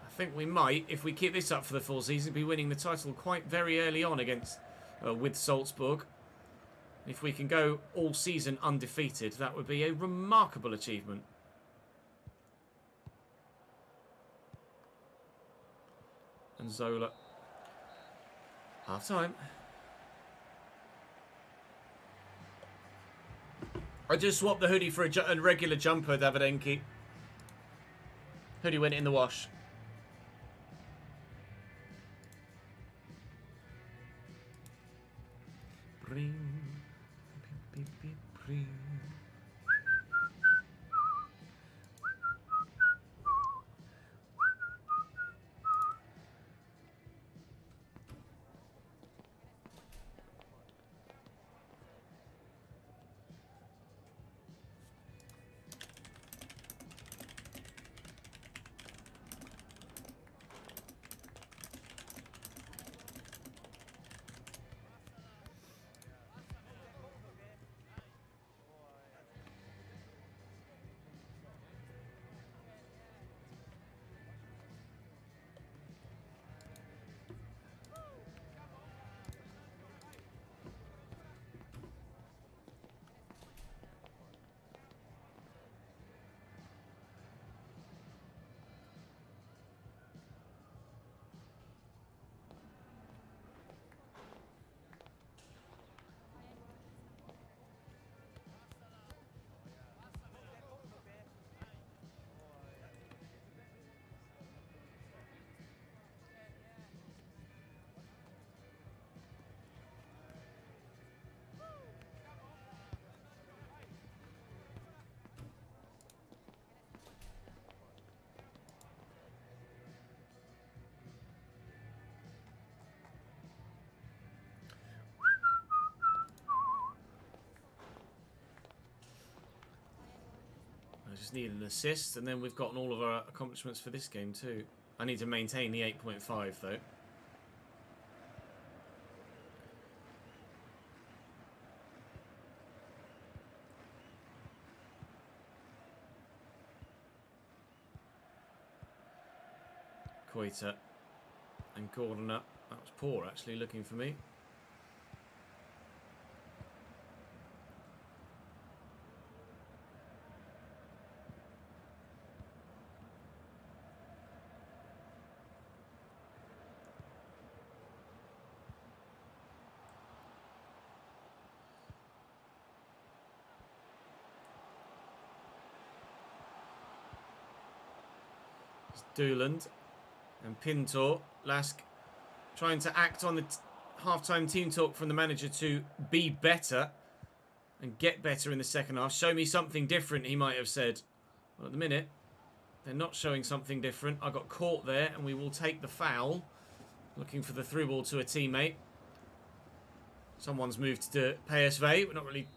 I think we might, if we keep this up for the full season, be winning the title quite very early on against with Salzburg. If we can go all season undefeated, that would be a remarkable achievement. And Zola. Half time. I just swapped the hoodie for a regular jumper, Davidenki. Hoodie went in the wash. Bring, beep, beep, beep, bring. Just need an assist, and then we've gotten all of our accomplishments for this game too. I need to maintain the 8.5 though. Koita and Gordon up. That was poor actually, looking for me. It's Dooland and Pintor. LASK trying to act on the half-time team talk from the manager to be better and get better in the second half. Show me something different, he might have said. Well, at the minute, they're not showing something different. I got caught there, and we will take the foul. Looking for the through ball to a teammate. Someone's moved to PSV. We're not really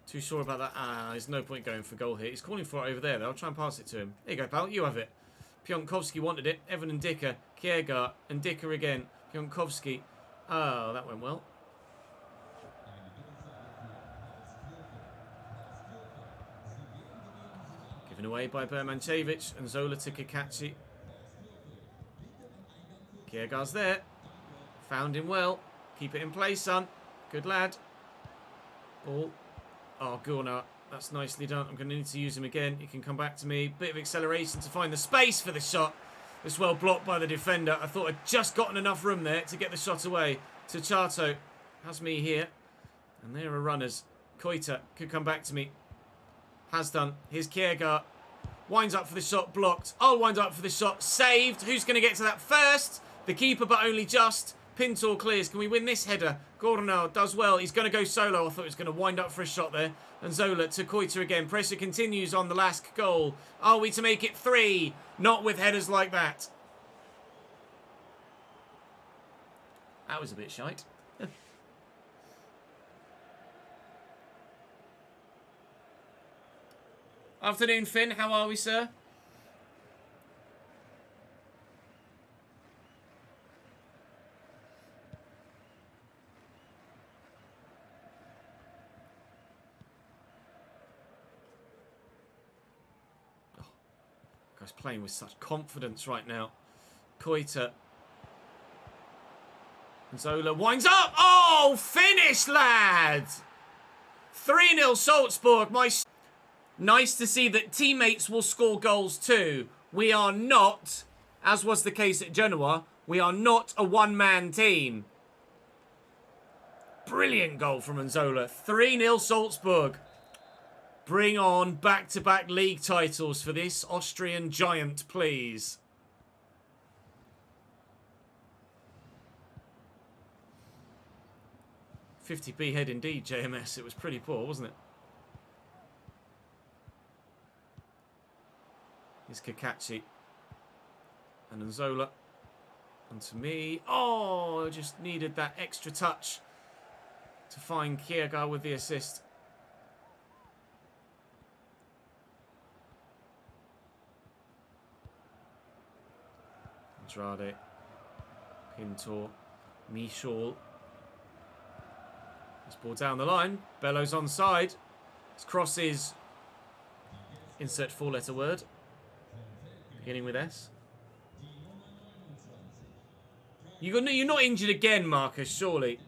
too sure about that. There's no point going for goal here. He's calling for it over there, though. I'll try and pass it to him. There you go, pal. You have it. Piontkowski wanted it. Evan and Dicker. Kiergaard and Dicker again. Piontkowski. Oh, that went well. Given away by Bermancevic and Zola to Kakachi. Kiergaard's there. Found him well. Keep it in place, son. Good lad. Ball. Oh, Gunnar. That's nicely done. I'm going to need to use him again. He can come back to me. Bit of acceleration to find the space for the shot. It's well blocked by the defender. I thought I'd just gotten enough room there to get the shot away. To Chato. Has me here. And there are runners. Koita could come back to me. Has done. Here's Kiergaard. Winds up for the shot. Blocked. I'll wind up for the shot. Saved. Who's going to get to that first? The keeper, but only just. Pintor clears. Can we win this header? Gordonau does well. He's going to go solo. I thought he was going to wind up for a shot there. And Zola to Koita again. Pressure continues on the LASK goal. Are we to make it 3? Not with headers like that. That was a bit shite. Afternoon, Finn. How are we, sir? Guy's playing with such confidence right now. Koita. And Zola winds up. Oh, finish, lad! 3-0 Salzburg. Nice to see that teammates will score goals too. We are not, as was the case at Genoa, we are not a one-man team. Brilliant goal from Nzola. 3-0 Salzburg. Bring on back-to-back league titles for this Austrian giant, please. $50p head indeed, JMS. It was pretty poor, wasn't it? Here's Kakachi. And Nzola. And to me. Oh, I just needed that extra touch to find Kiergaard with the assist. Andrade. Pintor. Michel. This ball down the line. Bellows onside. His cross is... Insert 4-letter word. Beginning with S. You're not injured again, Marcus, surely.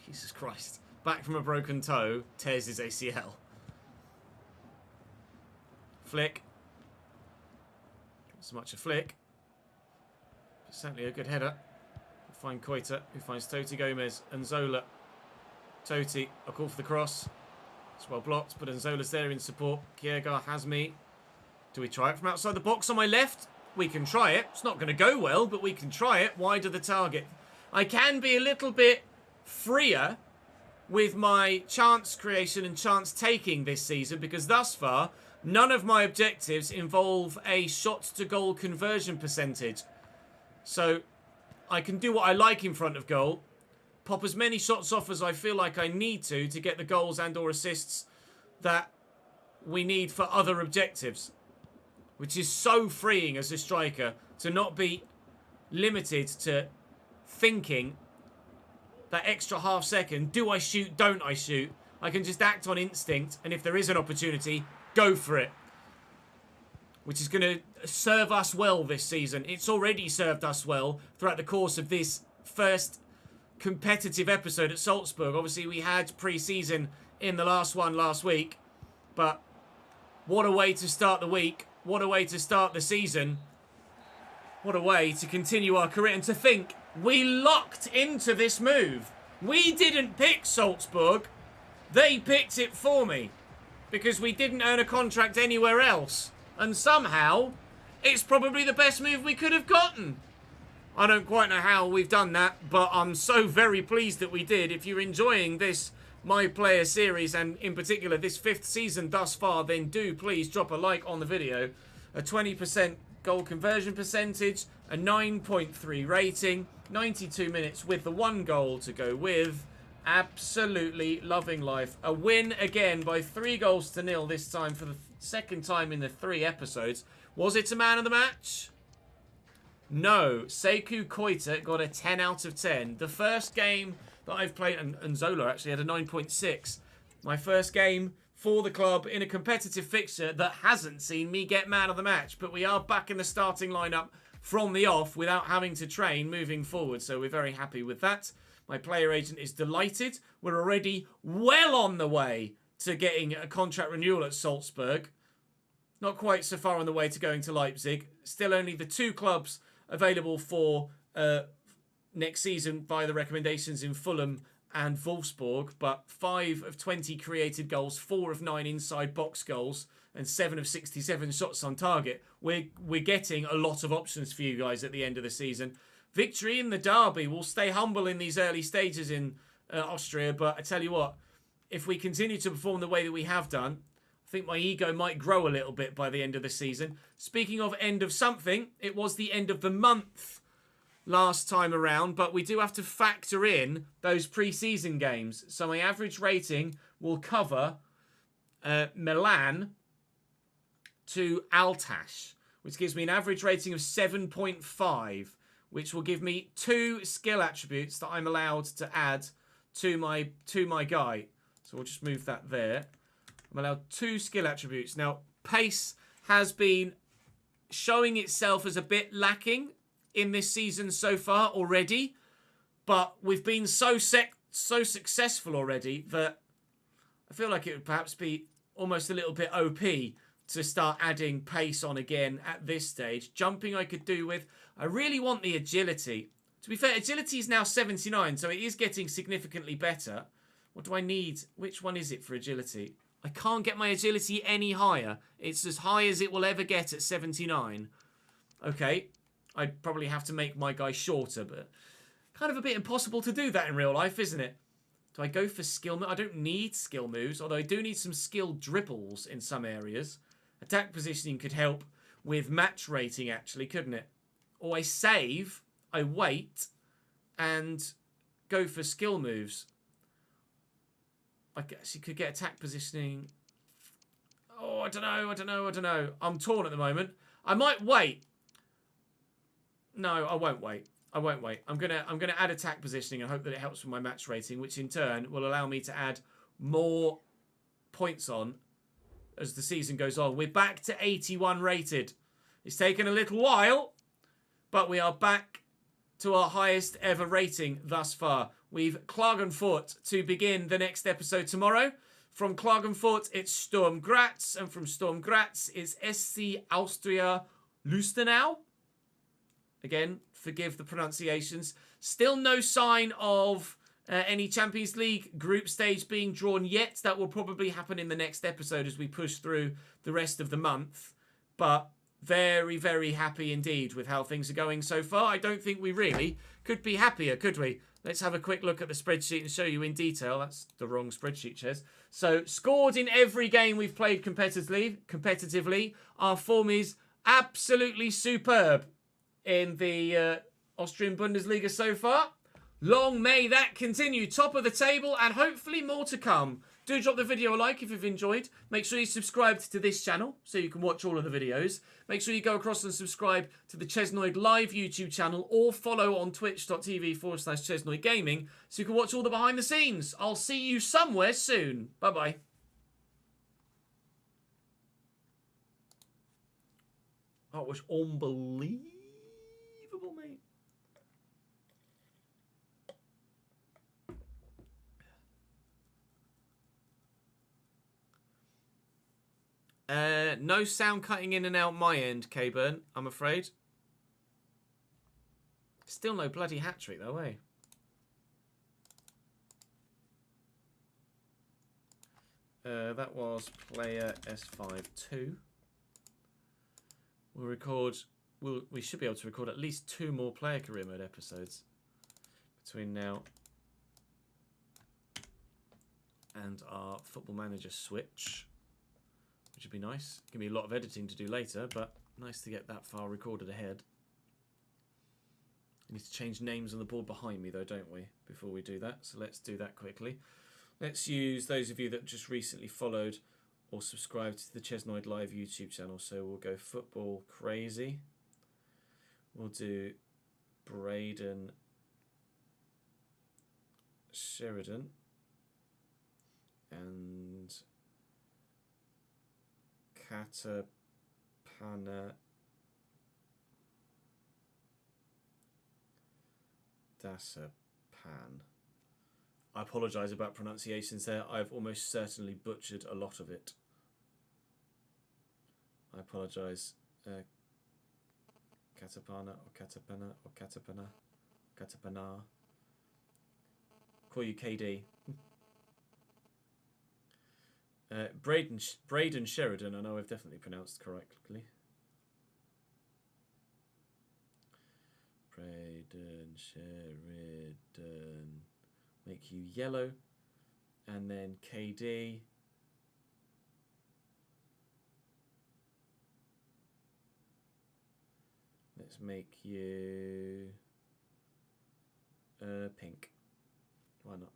Jesus Christ. Back from a broken toe. Tears his ACL. Flick. Not so much a flick. But certainly a good header. We'll find Koita, who finds Toti Gomez and Zola. Toti, a call for the cross. It's well blocked, but Nzola's there in support. Kiergaard has me. Do we try it from outside the box on my left? We can try it. It's not going to go well, but we can try it. Wide of the target. I can be a little bit freer with my chance creation and chance taking this season, because thus far, none of my objectives involve a shot-to-goal conversion percentage. So I can do what I like in front of goal. Pop as many shots off as I feel like I need to get the goals and or assists that we need for other objectives. Which is so freeing as a striker to not be limited to thinking that extra half second. Do I shoot? Don't I shoot? I can just act on instinct, and if there is an opportunity, go for it. Which is going to serve us well this season. It's already served us well throughout the course of this first competitive episode at Salzburg. Obviously, we had pre-season in the last one last week. But what a way to start the week. What a way to start the season. What a way to continue our career. And to think, we locked into this move. We didn't pick Salzburg. They picked it for me. because we didn't earn a contract anywhere else. And somehow, it's probably the best move we could have gotten. I don't quite know how we've done that, but I'm so very pleased that we did. If you're enjoying this My Player series, and in particular this 5th season thus far, then do please drop a like on the video. A 20% goal conversion percentage, a 9.3 rating, 92 minutes with the 1 goal to go with. Absolutely loving life. A win again by 3-0 this time for the 2nd time in the 3 episodes. Was it a man of the match? No. Sekou Koita got a 10 out of 10. The first game that I've played, and Zola actually had a 9.6. My first game for the club in a competitive fixture that hasn't seen me get man of the match. But we are back in the starting lineup from the off without having to train moving forward. So we're very happy with that. My player agent is delighted. We're already well on the way to getting a contract renewal at Salzburg. Not quite so far on the way to going to Leipzig. Still only the 2 clubs available for next season via the recommendations in Fulham and Wolfsberg. But 5 of 20 created goals, 4 of 9 inside box goals, and 7 of 67 shots on target. We're getting a lot of options for you guys at the end of the season. Victory in the derby. We'll stay humble in these early stages in Austria, but I tell you what, if we continue to perform the way that we have done, I think my ego might grow a little bit by the end of the season. Speaking of end of something, it was the end of the month last time around, but we do have to factor in those pre-season games. So my average rating will cover Milan to Altash, which gives me an average rating of 7.5. Which will give me 2 skill attributes that I'm allowed to add to my guy. So we'll just move that there. I'm allowed 2 skill attributes. Now, pace has been showing itself as a bit lacking in this season so far already. But we've been so successful already that I feel like it would perhaps be almost a little bit OP to start adding pace on again at this stage. Jumping I could do with. I really want the agility. To be fair, agility is now 79, so it is getting significantly better. What do I need? Which one is it for agility? I can't get my agility any higher. It's as high as it will ever get at 79. Okay. I'd probably have to make my guy shorter, but kind of a bit impossible to do that in real life, isn't it? Do I go for skill moves? I don't need skill moves, although I do need some skill dribbles in some areas. Attack positioning could help with match rating, actually, couldn't it? Or I save, I wait, and go for skill moves. I guess you could get attack positioning. Oh, I don't know. I'm torn at the moment. I might wait. No, I won't wait. I'm gonna add attack positioning and hope that it helps with my match rating, which in turn will allow me to add more points on as the season goes on. We're back to 81 rated. It's taken a little while, but we are back to our highest ever rating thus far. We've Klagenfurt to begin the next episode tomorrow. From Klagenfurt, it's Sturm Graz, and from Sturm Graz, it's SC Austria Lustenau. Again, forgive the pronunciations. Still no sign of any Champions League group stage being drawn yet. That will probably happen in the next episode as we push through the rest of the month. But very, very happy indeed with how things are going so far. I don't think we really could be happier, could we? Let's have a quick look at the spreadsheet and show you in detail. That's the wrong spreadsheet, Ches. So, scored in every game we've played competitively. Our form is absolutely superb in the Austrian Bundesliga so far. Long may that continue. Top of the table and hopefully more to come. Do drop the video a like if you've enjoyed. Make sure you subscribe to this channel so you can watch all of the videos. Make sure you go across and subscribe to the Chesnoid Live YouTube channel or follow on twitch.tv/ChesnoidGaming so you can watch all the behind the scenes. I'll see you somewhere soon. Bye-bye. Oh, it was unbelievable, mate. No sound cutting in and out my end, K-Burn, I'm afraid. Still no bloody hat-trick, though, eh? That was player S52. We'll record. We should be able to record at least 2 more player career mode episodes between now and our Football Manager switch, which would be nice. Give me a lot of editing to do later, but nice to get that far recorded ahead. We need to change names on the board behind me, though, don't we, before we do that? So let's do that quickly. Let's use those of you that just recently followed or subscribed to the Chesnoid Live YouTube channel. So we'll go Football Crazy. We'll do Braden Sheridan and Katapana Dasapan. I apologise about pronunciations there. I've almost certainly butchered a lot of it. I apologise. Katapana or Katapana or Katapana. Katapana. Call you KD. Braden Sheridan, I know I've definitely pronounced correctly. Braden Sheridan. Make you yellow. And then KD. Let's make you pink. Why not?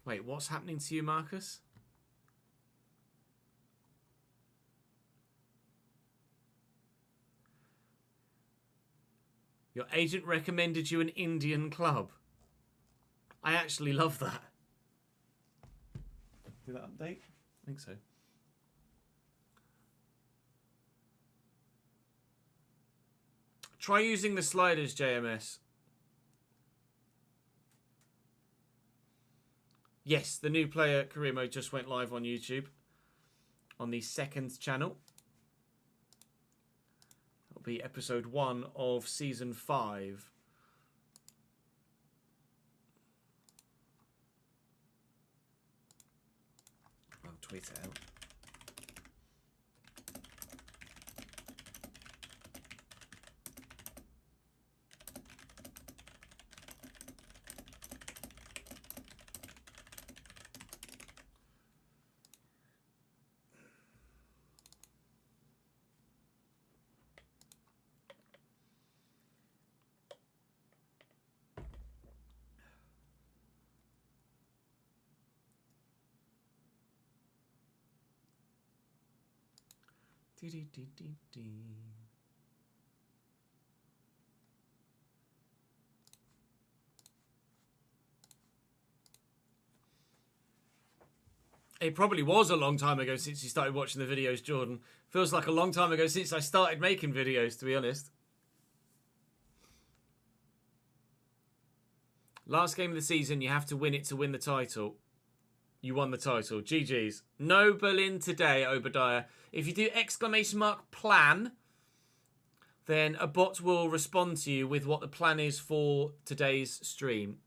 Wait, what's happening to you, Marcus? Your agent recommended you an Indian club. I actually love that. Do that update? I think so. Try using the sliders, JMS. Yes, the new player career mode just went live on YouTube on the 2nd channel. It'll be episode 1 of season 5. I'll tweet it out. It probably was a long time ago since you started watching the videos, Jordan. Feels like a long time ago since I started making videos, to be honest. Last game of the season, you have to win it to win the title. You won the title. GG's. No Berlin today, Obadiah. If you do !plan, then a bot will respond to you with what the plan is for today's stream.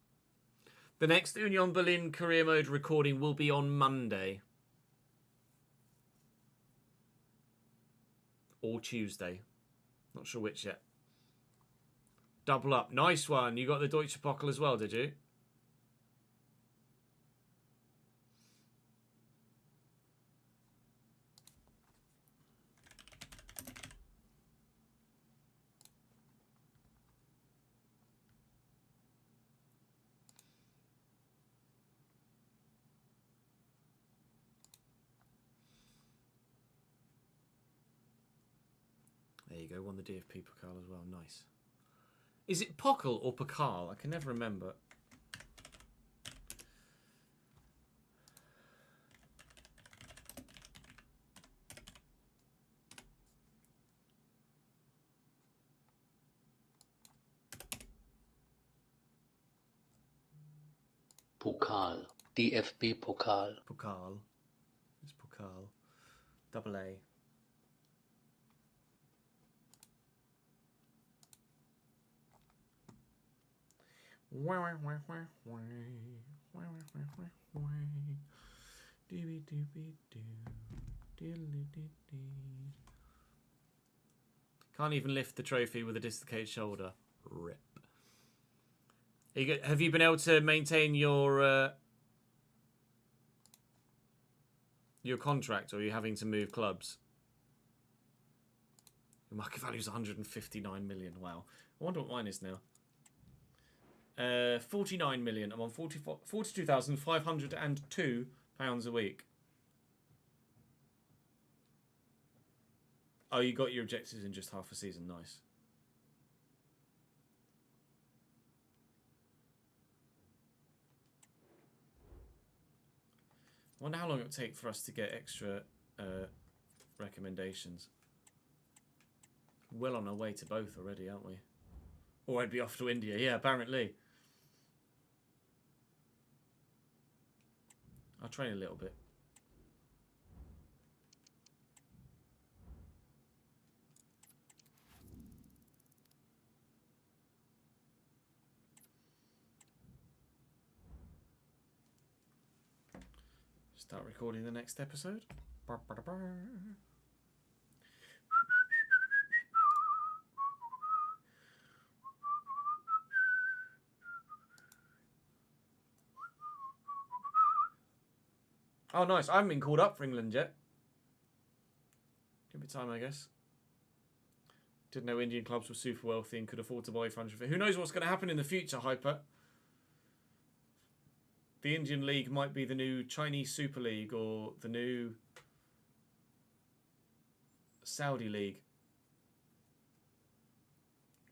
The next Union Berlin career mode recording will be on Monday. Or Tuesday. Not sure which yet. Double up. Nice one. You got the Deutsche Pokal as well, did you? There you go, won the DFP Pokal as well. Nice. Is it Pokal or Pokal? I can never remember. Pokal. DFB Pokal. Pokal. It's Pokal. Double A. Can't even lift the trophy with a dislocated shoulder. Rip. Have you been able to maintain your contract, or are you having to move clubs? Your market value is 159 million. Wow. I wonder what mine is now. 49 million. I'm on 42,502 pounds a week. Oh, you got your objectives in just half a season. Nice. I wonder how long it would take for us to get extra recommendations. Well on our way to both already, aren't we? Or I'd be off to India. Yeah, apparently. I'll train a little bit. Start recording the next episode. Oh, nice. I haven't been called up for England yet. Give it time, I guess. Didn't know Indian clubs were super wealthy and could afford to buy 500. Who knows what's going to happen in the future, Hyper? The Indian League might be the new Chinese Super League or the new Saudi League.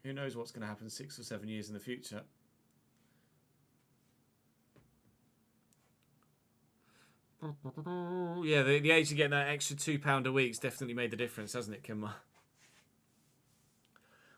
Who knows what's going to happen 6 or 7 years in the future? Yeah, the age of getting that extra £2 a week's definitely made the difference, hasn't it, Kimma?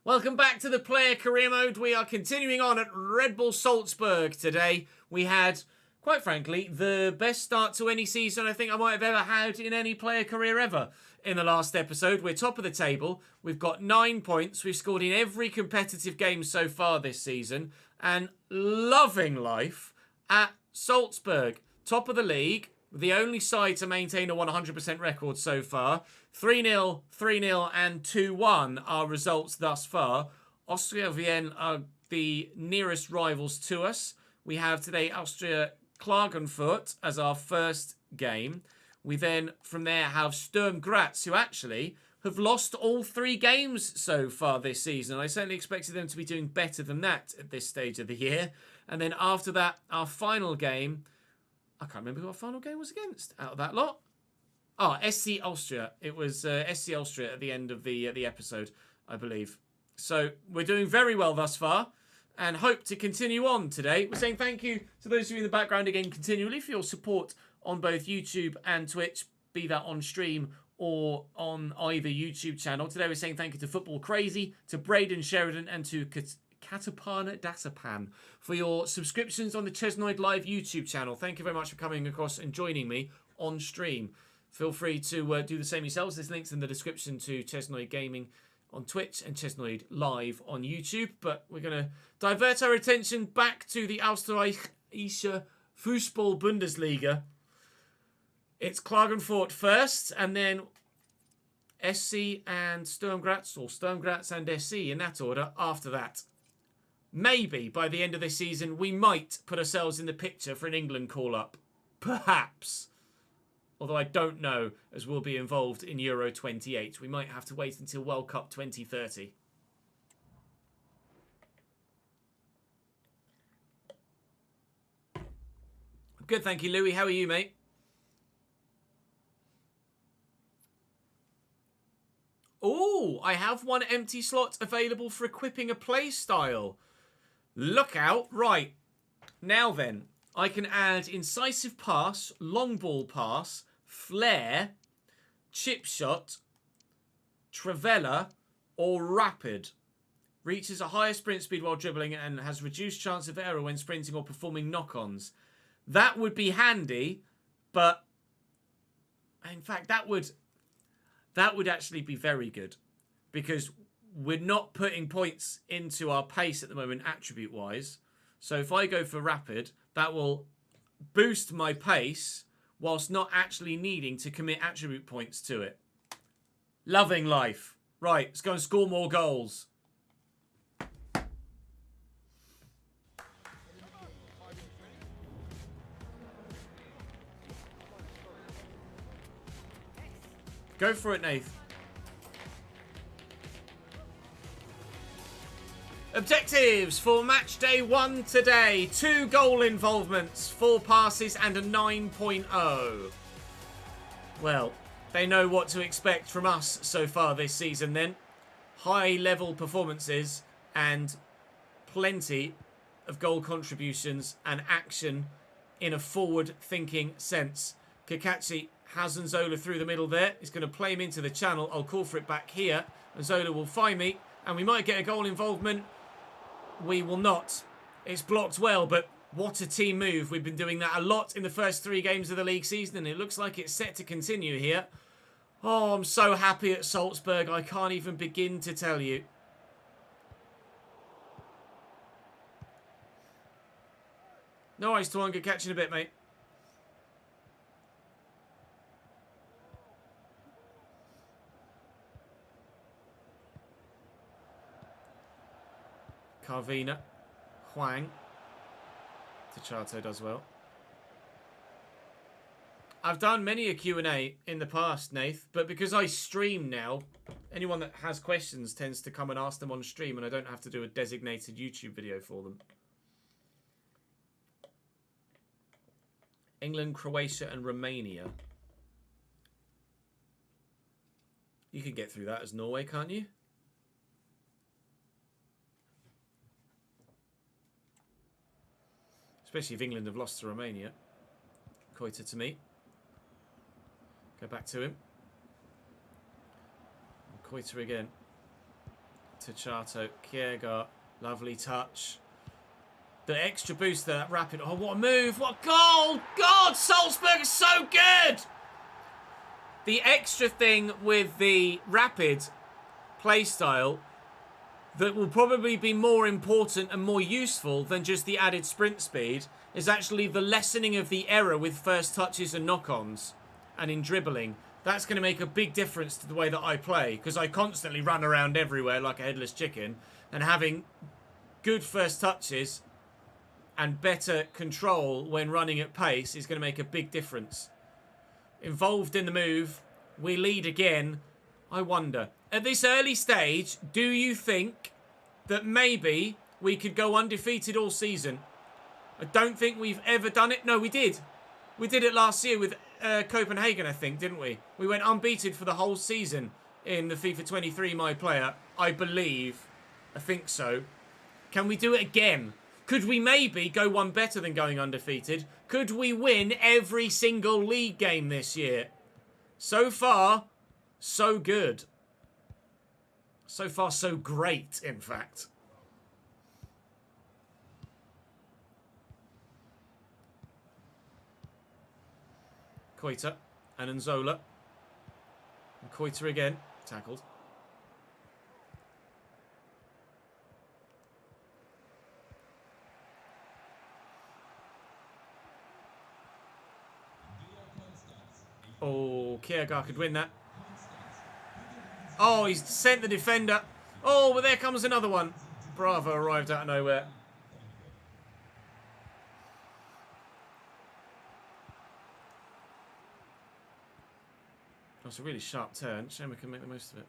Welcome back to the player career mode. We are continuing on at Red Bull Salzburg today. We had, quite frankly, the best start to any season I think I might have ever had in any player career ever. In the last episode, we're top of the table. We've got 9 points. We've scored in every competitive game so far this season. And loving life at Salzburg. Top of the league. The only side to maintain a 100% record so far. 3-0, 3-0 and 2-1 are results thus far. Austria Vienna are the nearest rivals to us. We have today Austria Klagenfurt as our first game. We then, from there, have Sturm Graz, who actually have lost all 3 games so far this season. I certainly expected them to be doing better than that at this stage of the year. And then after that, our final game... I can't remember who our final game was against out of that lot. Oh, SC Austria. It was SC Austria at the end of the episode, I believe. So we're doing very well thus far and hope to continue on today. We're saying thank you to those of you in the background again continually for your support on both YouTube and Twitch, be that on stream or on either YouTube channel. Today we're saying thank you to Football Crazy, to Braden Sheridan and to Katapana Dasapan for your subscriptions on the Chesnoid Live YouTube channel. Thank you very much for coming across and joining me on stream. Feel free to do the same yourselves. There's links in the description to Chesnoid Gaming on Twitch and Chesnoid Live on YouTube. But we're going to divert our attention back to the Österreichische Fußball Bundesliga. It's Klagenfurt first, and then SC and Sturm Graz, or Sturm Graz and SC in that order after that. Maybe by the end of this season, we might put ourselves in the picture for an England call-up. Perhaps. Although I don't know, as we'll be involved in Euro 28. We might have to wait until World Cup 2030. Good, thank you, Louis. How are you, mate? Oh, I have 1 empty slot available for equipping a play style. Look out. Right. Now then, I can add incisive pass, long ball pass, flair, chip shot, trivela, or rapid. Reaches a higher sprint speed while dribbling and has reduced chance of error when sprinting or performing knock-ons. That would be handy, but in fact, that would actually be very good because we're not putting points into our pace at the moment attribute-wise. So if I go for rapid, that will boost my pace whilst not actually needing to commit attribute points to it. Loving life. Right, let's go and score more goals. Go for it, Nath. Objectives for match day 1 today. 2 goal involvements, 4 passes and a 9.0. Well, they know what to expect from us so far this season then. High level performances and plenty of goal contributions and action in a forward thinking sense. Kakachi has Nzola through the middle there. He's going to play him into the channel. I'll call for it back here. Nzola will find me and we might get a goal involvement. We will not. It's blocked well, but what a team move. We've been doing that a lot in the first 3 games of the league season, and it looks like it's set to continue here. Oh, I'm so happy at Salzburg. I can't even begin to tell you. No worries, Twanga. Catching a bit, mate. Carvina, Huang, Tachato does well. I've done many a Q&A in the past, Nath, but because I stream now, anyone that has questions tends to come and ask them on stream and I don't have to do a designated YouTube video for them. England, Croatia and Romania. You can get through that as Norway, can't you? Especially if England have lost to Romania. Koita to me. Go back to him. Koita again. Tachato. Kiergaard. Lovely touch. The extra boost there, that rapid. Oh, what a move. What a goal. God, Salzburg is so good. The extra thing with the rapid play style that will probably be more important and more useful than just the added sprint speed is actually the lessening of the error with first touches and knock-ons and in dribbling. That's going to make a big difference to the way that I play because I constantly run around everywhere like a headless chicken, and having good first touches and better control when running at pace is going to make a big difference. Involved in the move, we lead again. I wonder, at this early stage, do you think that maybe we could go undefeated all season? I don't think we've ever done it. No, we did. We did it last year with Copenhagen, I think, didn't we? We went unbeaten for the whole season in the FIFA 23 My Player, I believe. I think so. Can we do it again? Could we maybe go one better than going undefeated? Could we win every single league game this year? So far, so good. So far, so great, in fact. Koita and Nzola. And Koita again. Tackled. Oh, Kiergaard could win that. Oh, he's sent the defender. Oh, but there comes another one. Bravo arrived out of nowhere. That's a really sharp turn. Shame we can make the most of it.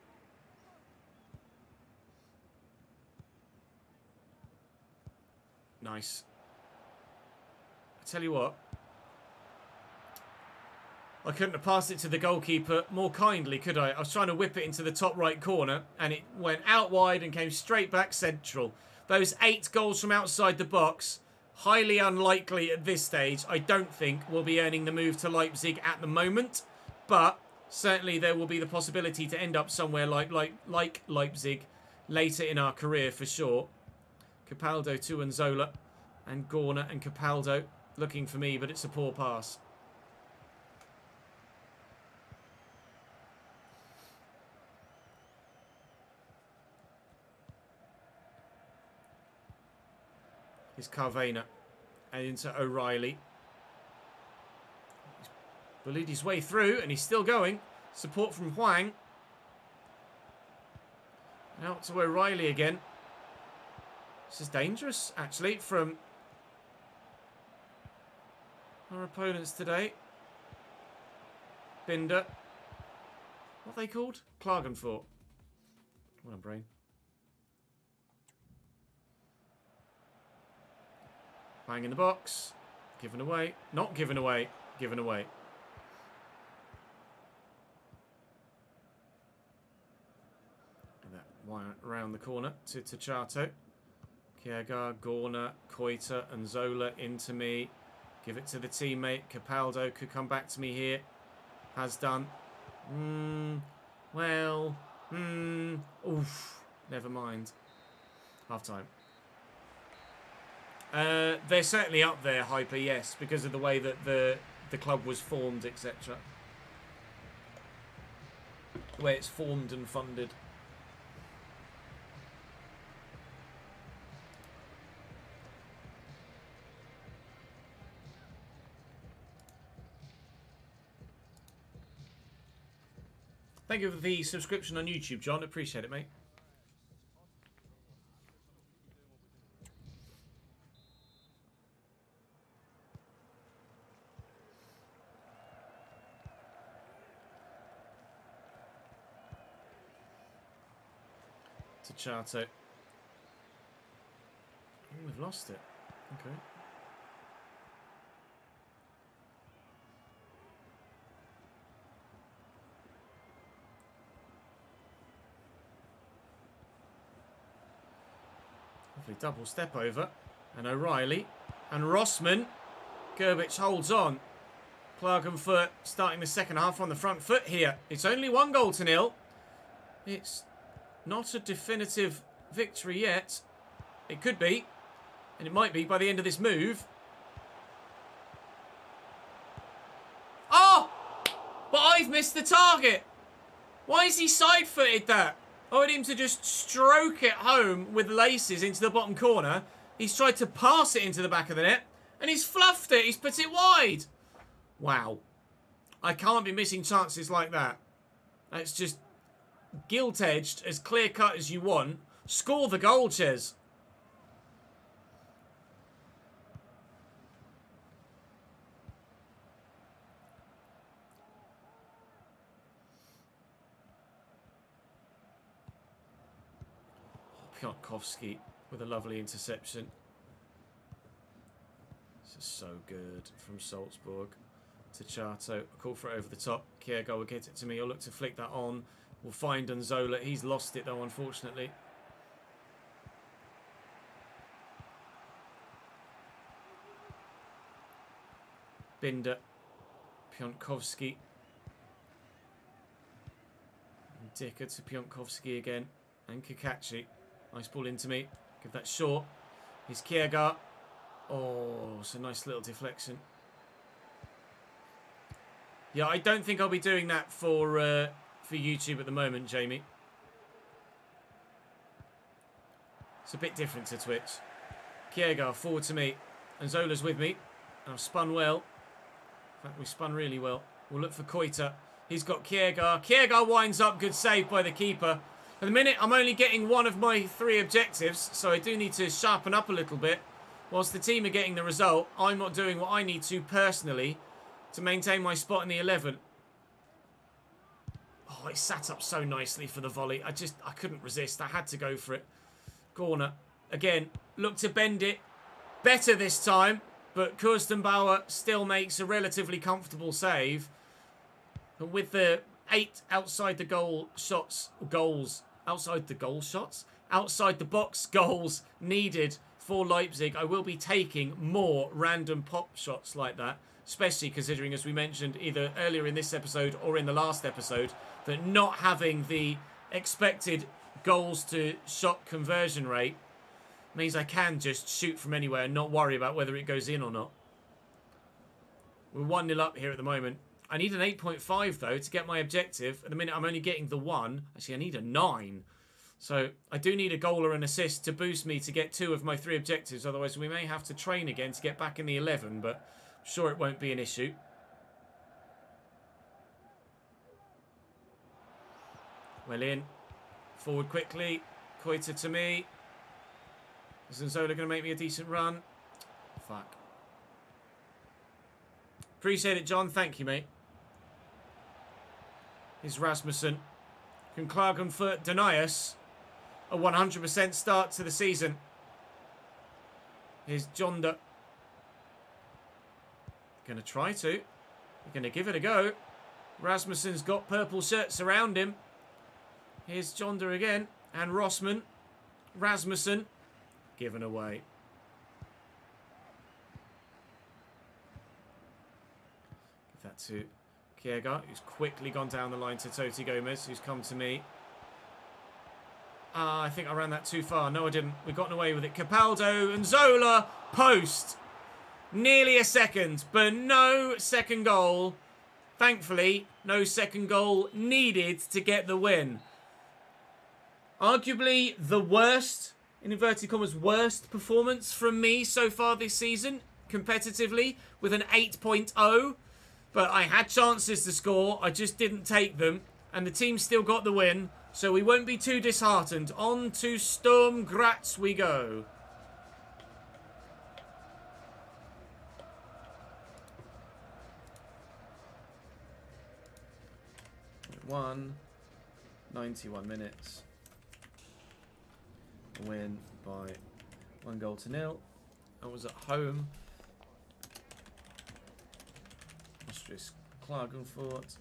Nice. I tell you what. I couldn't have passed it to the goalkeeper more kindly, could I? I was trying to whip it into the top right corner and it went out wide and came straight back central. Those 8 goals from outside the box, highly unlikely at this stage. I don't think we'll be earning the move to Leipzig at the moment, but certainly there will be the possibility to end up somewhere like Leipzig later in our career for sure. Capaldo to Nzola and Gorner and Capaldo looking for me, but it's a poor pass. Here's Carvena. And into O'Reilly. He's bullied his way through, and he's still going. Support from Huang. Out to O'Reilly again. This is dangerous, actually, from our opponents today. Binder. What are they called? Klagenfurt. What a brain. Bang in the box. Given away. Not given away. Given away. And that wire around the corner to Tachato. Kiergaard, Gorner, Koita and Zola into me. Give it to the teammate. Capaldo could come back to me here. Has done. Well. Oof. Never mind. Half time. They're certainly up there, Hyper, yes, because of the way that the club was formed, etc. The way it's formed and funded. Thank you for the subscription on YouTube, John. Appreciate it, mate. Tachato. Oh, we've lost it. Okay. Lovely double step over. And O'Reilly. And Rossman. Gerbic holds on. Klagenfurt starting the second half on the front foot here. It's only 1-0. It's not a definitive victory yet. It could be. And it might be by the end of this move. Oh! But I've missed the target. Why is he side-footed that? I want him to just stroke it home with laces into the bottom corner. He's tried to pass it into the back of the net. And he's fluffed it. He's put it wide. Wow. I can't be missing chances like that. That's just gilt-edged, as clear-cut as you want. Score the goal, Ches. Pionkowski with a lovely interception. This is so good from Salzburg. Tachato, a call for it over the top. Kiergaard will get it to me. I'll look to flick that on. We'll find Unzola. He's lost it though, unfortunately. Binder. Pionkowski. And Dicker to Pionkowski again. And Kakachi. Nice ball into me. Give that short. Here's Kiergaard. Oh, it's a nice little deflection. Yeah, I don't think I'll be doing that for YouTube at the moment, Jamie. It's a bit different to Twitch. Kiergaard forward to me. And Zola's with me. And I've spun well. In fact, we spun really well. We'll look for Koita. He's got Kiergaard. Kiergaard winds up. Good save by the keeper. At the minute, I'm only getting one of my 3 objectives, so I do need to sharpen up a little bit. Whilst the team are getting the result, I'm not doing what I need to personally to maintain my spot in the 11. Oh, it sat up so nicely for the volley. I couldn't resist. I had to go for it. Corner. Again, look to bend it. Better this time, but Kirstenbauer still makes a relatively comfortable save. And with the 8 outside the goal shots, outside the box goals needed for Leipzig, I will be taking more random pop shots like that, especially considering, as we mentioned either earlier in this episode or in the last episode, that not having the expected goals to shot conversion rate means I can just shoot from anywhere and not worry about whether it goes in or not. We're 1-0 up here at the moment. I need an 8.5 though to get my objective. At the minute I'm only getting the 1. Actually, I need a 9. So I do need a goal or an assist to boost me to get 2 of my 3 objectives. Otherwise, we may have to train again to get back in the 11. But I'm sure it won't be an issue. Well in. Forward quickly. Koita to me. Is Nzola going to make me a decent run? Fuck. Appreciate it, John. Thank you, mate. Here's Rasmussen. Can Klagenfurt deny us a 100% start to the season? Here's Jonda. Going to try to. They're going to give it a go. Rasmussen's got purple shirts around him. Here's Jonda again. And Rossman. Rasmussen. Given away. Give that to Kierga, who's quickly gone down the line to Toti Gomez, who's come to me. I think I ran that too far. No, I didn't. We've gotten away with it. Capaldo and Zola. Post. Nearly a second, but no second goal. Thankfully, no second goal needed to get the win. Arguably the worst, in inverted commas, worst performance from me so far this season, competitively, with an 8.0. But I had chances to score, I just didn't take them, and the team still got the win, so we won't be too disheartened. On to Sturm Graz we go. One, 91 minutes. A win by 1-0. I was at home. Austria Klagenfurt.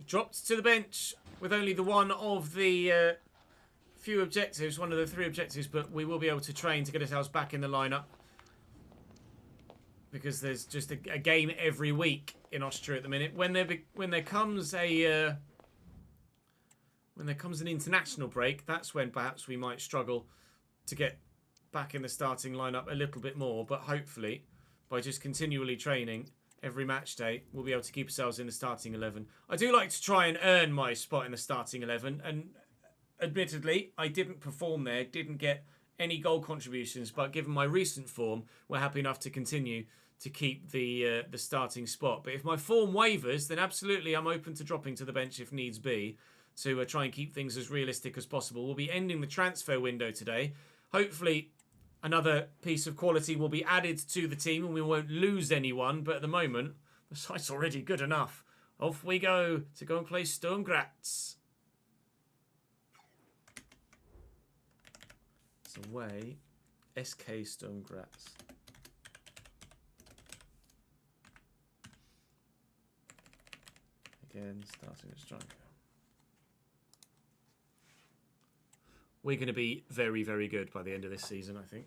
Dropped to the bench with only the one of the few objectives, one of the 3 objectives, but we will be able to train to get ourselves back in the lineup because there's just a game every week in Austria at the minute. When there comes an international break, that's when perhaps we might struggle to get back in the starting lineup a little bit more. But hopefully, by just continually training every match day, we'll be able to keep ourselves in the starting 11. I do like to try and earn my spot in the starting 11, and admittedly, I didn't perform there, didn't get any goal contributions, but given my recent form, we're happy enough to continue to keep the starting spot. But if my form wavers, then absolutely I'm open to dropping to the bench if needs be, to try and keep things as realistic as possible. We'll be ending the transfer window today. Hopefully, another piece of quality will be added to the team and we won't lose anyone. But at the moment, the site's already good enough. Off we go to go and play Sturm Graz. It's away. SK Sturm Graz. Again, starting at striker. We're going to be very, very good by the end of this season, I think.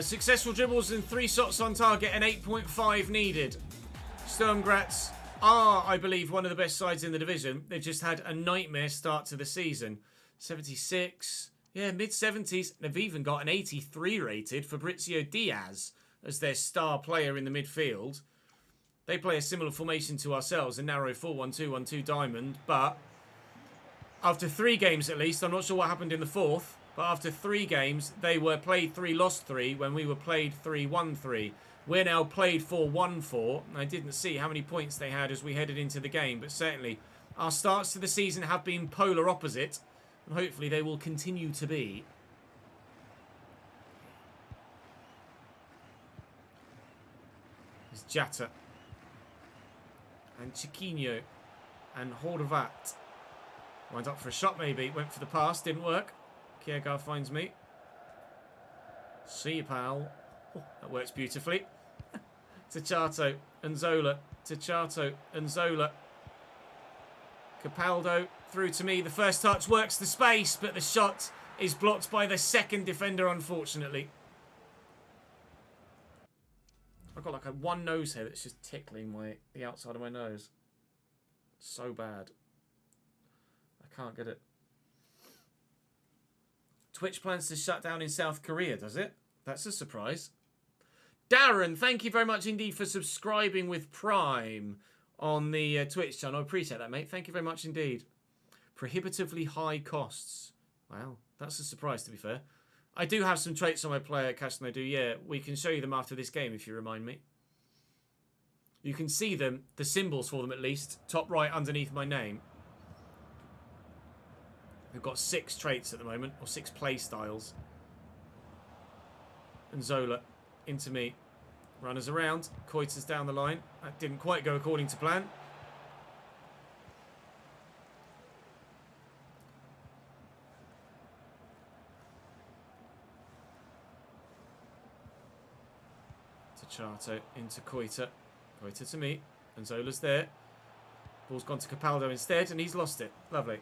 Successful dribbles and 3 shots on target and 8.5 needed. Sturm Graz are, I believe, one of the best sides in the division. They've just had a nightmare start to the season. 76, yeah, mid-70s. They've even got an 83 rated Fabrizio Diaz as their star player in the midfield. They play a similar formation to ourselves, a narrow 4-1-2-1-2 diamond, but after 3 games at least, I'm not sure what happened in the 4th, but after 3 games, they were played 3, lost 3, when we were played 3, won 3. We're now played 4, won 4. I didn't see how many points they had as we headed into the game, but certainly our starts to the season have been polar opposite, and hopefully they will continue to be. There's Jatta and Chiquinho and Horvat. Lined up for a shot, maybe. Went for the pass. Didn't work. Kiergaard finds me. See you, pal. Oh, that works beautifully. Ticciato and Zola. Ticciato and Zola. Capaldo through to me. The first touch works the space, but the shot is blocked by the second defender, unfortunately. I've got like one nose hair that's just tickling the outside of my nose. So bad. I can't get it. Twitch plans to shut down in South Korea, does it? That's a surprise. Darren, thank you very much indeed for subscribing with Prime on the Twitch channel. I appreciate that, mate. Thank you very much indeed. Prohibitively high costs. Wow, that's a surprise, to be fair. I do have some traits on my player, Chesnoid. I do, yeah. We can show you them after this game, if you remind me. You can see them, the symbols for them at least, top right underneath my name. We've got 6 traits at the moment, or 6 play styles. And Zola into me. Runners around. Koita's down the line. That didn't quite go according to plan. Ticciato into Koita. Koita to me. And Zola's there. Ball's gone to Capaldo instead, and he's lost it. Lovely.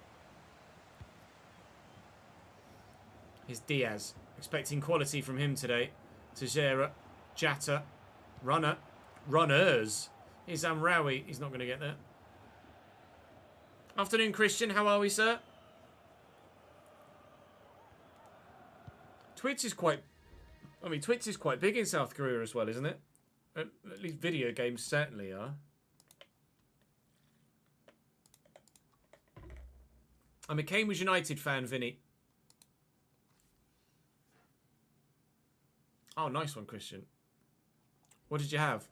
Here's Diaz. Expecting quality from him today. Tejera. Jatta. Runner. Runners. Here's Amraoui. He's not going to get there. Afternoon, Christian. How are we, sir? Twitch is quite... I mean, Twitch is quite big in South Korea as well, isn't it? At least video games certainly are. I'm a Cambridge United fan, Vinny. Oh, nice one, Christian. What did you have?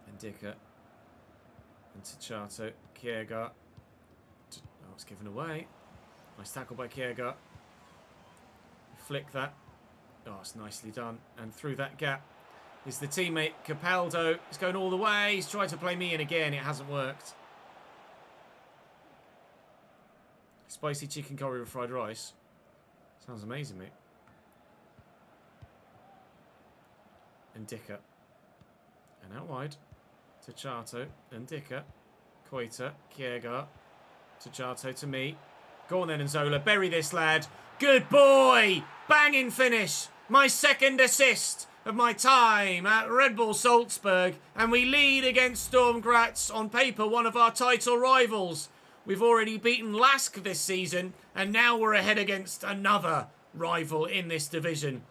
Indica. And Ticciato. Kiergaard. Oh, it's given away. Nice tackle by Kiergaard. Flick that. Oh, it's nicely done. And through that gap is the teammate Capaldo. He's going all the way. He's tried to play me in again. It hasn't worked. Spicy chicken curry with fried rice. Sounds amazing, mate. And Dicker. And out wide. Ticciato and Dicker. Koita. Kiergaard. Ticciato to me. Go on then, Nzola. Bury this lad. Good boy! Banging finish. My second assist of my time at Red Bull Salzburg. And we lead against Sturm Graz, on paper one of our title rivals. We've already beaten LASK this season. And now we're ahead against another rival in this division.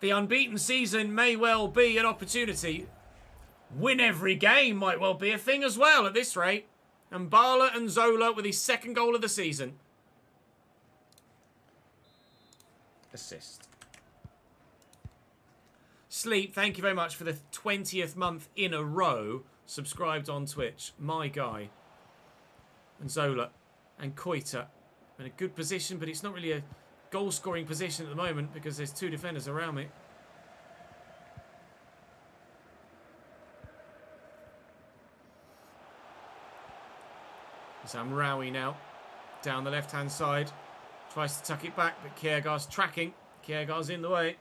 The unbeaten season may well be an opportunity. Win every game might well be a thing as well at this rate. And Bala and Zola with his second goal of the season. Assist. Sleep, thank you very much for the 20th month in a row subscribed on Twitch. My guy. And Zola. And Koita. In a good position, but it's not really a goal-scoring position at the moment because there's 2 defenders around me. It's Amraoui now. Down the left-hand side. Tries to tuck it back, but Kiergaard's tracking. Kiergaard's in the way.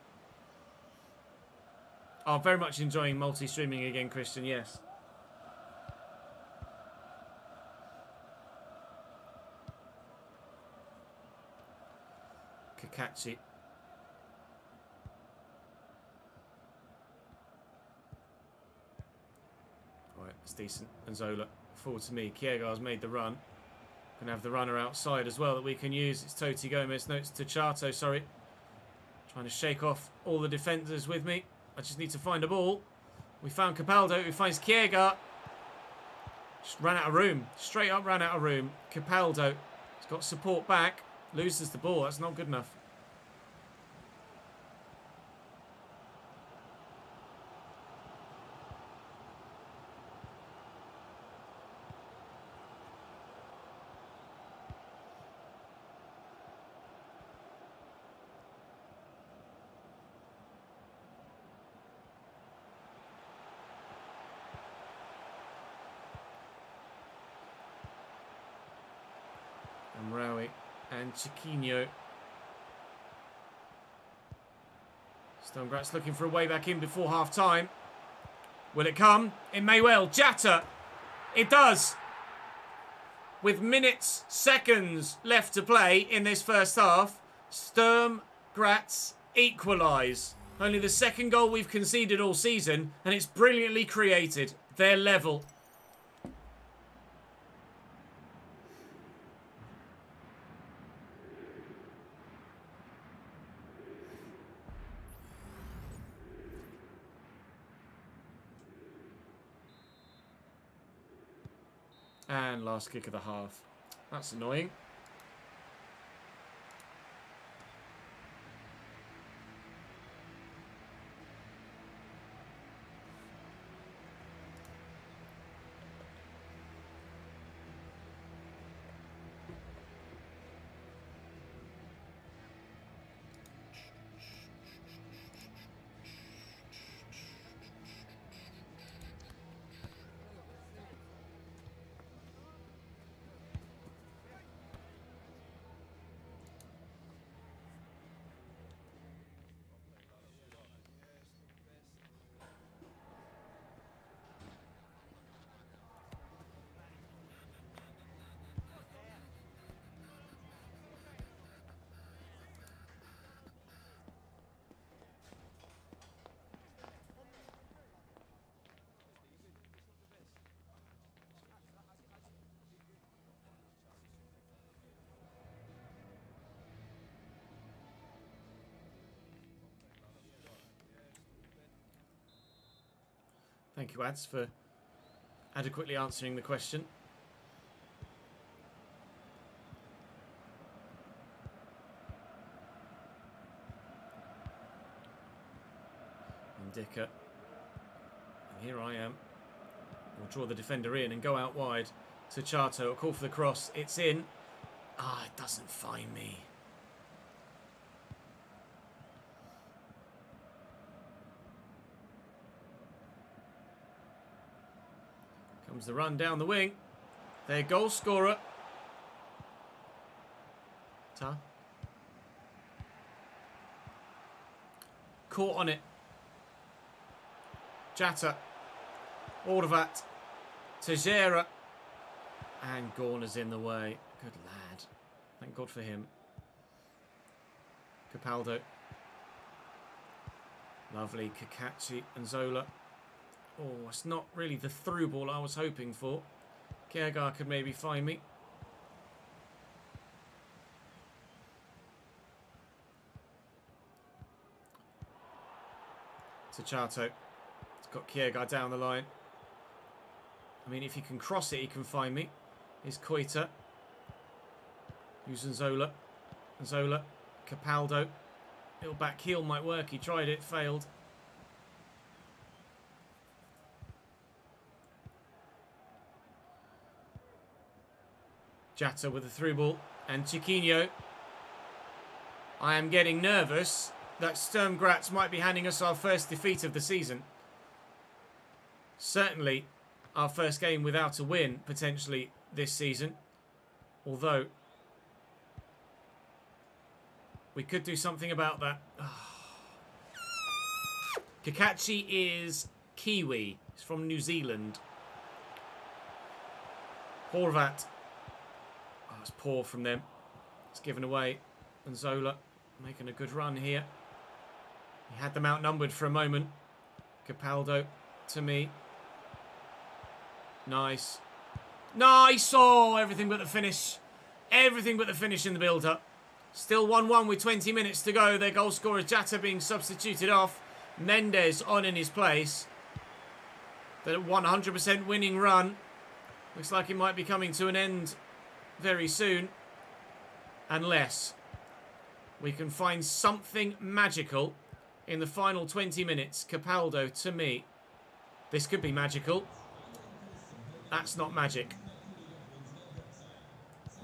Oh, very much enjoying multi-streaming again, Christian, yes. Kakachi. Alright, it's decent. And Zola forward to me. Kiergaard's made the run. Gonna have the runner outside as well that we can use. It's Toti Gomez. No, it's Ticciato, sorry. Trying to shake off all the defenders with me. I just need to find a ball. We found Capaldo, who finds Kiergaard. Just ran out of room. Straight up ran out of room. Capaldo. He's got support back. Loses the ball. That's not good enough. And Chiquinho. Sturm Graz looking for a way back in before half-time. Will it come? It may well. Jatta. It does. With minutes, seconds left to play in this first half, Sturm Graz equalise. Only the second goal we've conceded all season, and it's brilliantly created. They're level. And last kick of the half. That's annoying. Thank you, Ads, for adequately answering the question. And Dicker. And here I am. We'll draw the defender in and go out wide to Chato. A call for the cross. It's in. Ah, it doesn't find me. Comes the run down the wing. Their goal scorer. Ta. Caught on it. Jatta. Orvat. Tejera. And Gorner's in the way. Good lad. Thank God for him. Capaldo. Lovely. Kakachi and Zola. Oh, it's not really the through ball I was hoping for. Kiergar could maybe find me. To Chato. It's got Kiergar down the line. I mean, if he can cross it, he can find me. Here's Koita. Using Zola. Zola. Capaldo. Little back heel might work. He tried it, failed. Jatta with the through ball. And Chiquinho. I am getting nervous that Sturm Graz might be handing us our first defeat of the season. Certainly our first game without a win, potentially, this season. Although, we could do something about that. Kakachi is Kiwi. He's from New Zealand. Horvat. Oh, it's poor from them. It's given away. And Zola making a good run here. He had them outnumbered for a moment. Capaldo to me. Nice. Nice! Oh, everything but the finish. Everything but the finish in the build-up. Still 1-1 with 20 minutes to go. Their goal scorer Jatta being substituted off. Mendes on in his place. The 100% winning run. Looks like it might be coming to an end very soon. Unless we can find something magical in the final 20 minutes. Capaldo to me. This could be magical. That's not magic.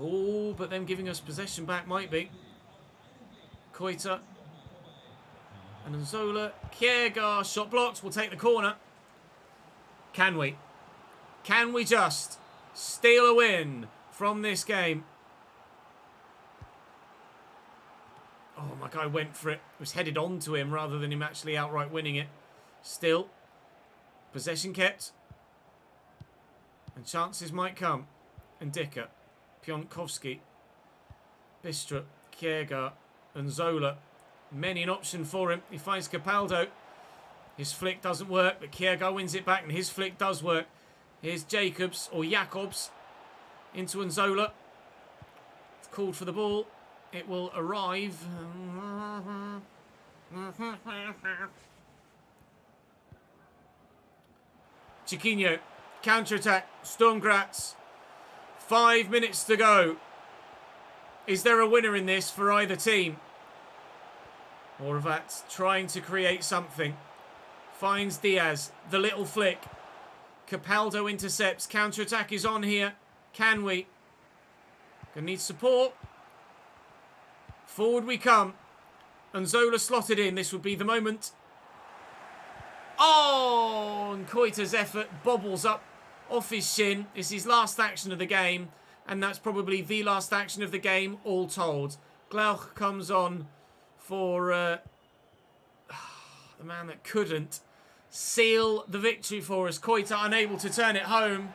Oh, but them giving us possession back might be. Koita. And Nzola. Kiergar. Shot blocked. We'll take the corner. Can we? Can we just steal a win from this game? Oh, my guy went for it. Was headed on to him rather than him actually outright winning it. Still, possession kept. And chances might come. And Dicker, Piontkowski, Bistrup, Kiergaard, and Zola. Many an option for him. He finds Capaldo. His flick doesn't work, but Kiergaard wins it back, and his flick does work. Here's Jacobs, or Jacobs, into Nzola. It's called for the ball. It will arrive. Chiquinho, counter-attack, Sturm Graz. 5 minutes to go. Is there a winner in this for either team? Horvat trying to create something. Finds Diaz, the little flick. Capaldo intercepts. Counter-attack is on here. Can we? Gonna need support. Forward we come. And Zola slotted in. This would be the moment. Oh! And Koita's effort bobbles up off his shin. It's his last action of the game. And that's probably the last action of the game, all told. Glauch comes on for the man that couldn't seal the victory for us. Koita unable to turn it home.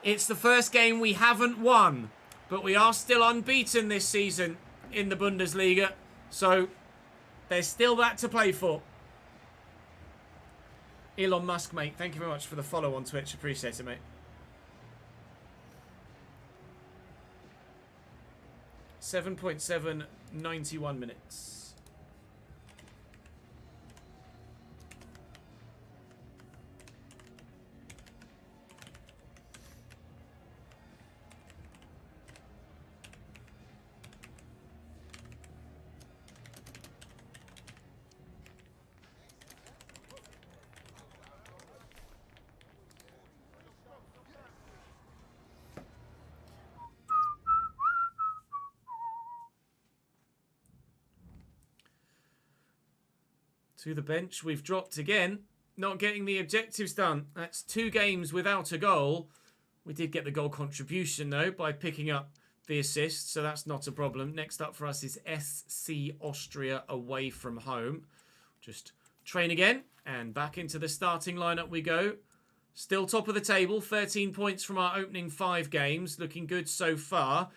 It's the first game we haven't won, but we are still unbeaten this season in the Bundesliga. So there's still that to play for. Elon Musk, mate, thank you very much for the follow on Twitch. Appreciate it, mate. 7.7, 91 minutes. To the bench, we've dropped again. Not getting the objectives done. That's 2 games without a goal. We did get the goal contribution, though, by picking up the assist, so that's not a problem. Next up for us is SC Austria away from home. Just train again, and back into the starting lineup we go. Still top of the table, 13 points from our opening 5 games. Looking good so far.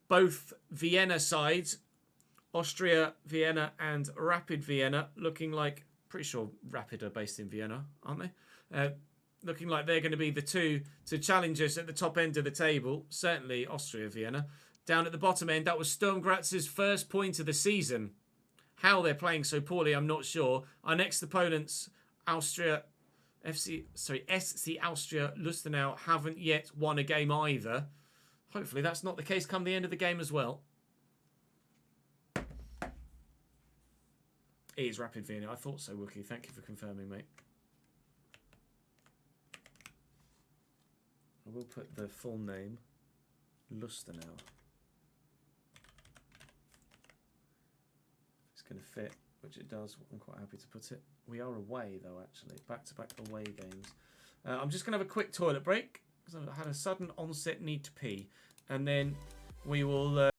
Both Vienna sides, Austria, Vienna and Rapid Vienna, looking like, pretty sure Rapid are based in Vienna, aren't they? Looking like they're going to be the 2 to challenge us at the top end of the table. Certainly Austria, Vienna. Down at the bottom end, that was Sturm Graz's first point of the season. How they're playing so poorly, I'm not sure. Our next opponents, SC Austria Lustenau, haven't yet won a game either. Hopefully that's not the case come the end of the game as well. It is Rapid Vienna. I thought so, Wookie. Thank you for confirming, mate. I will put the full name. Lustenau. It's going to fit, which it does. I'm quite happy to put it. We are away, though, actually. Back-to-back away games. I'm just going to have a quick toilet break, because I've had a sudden onset need to pee. And then we will...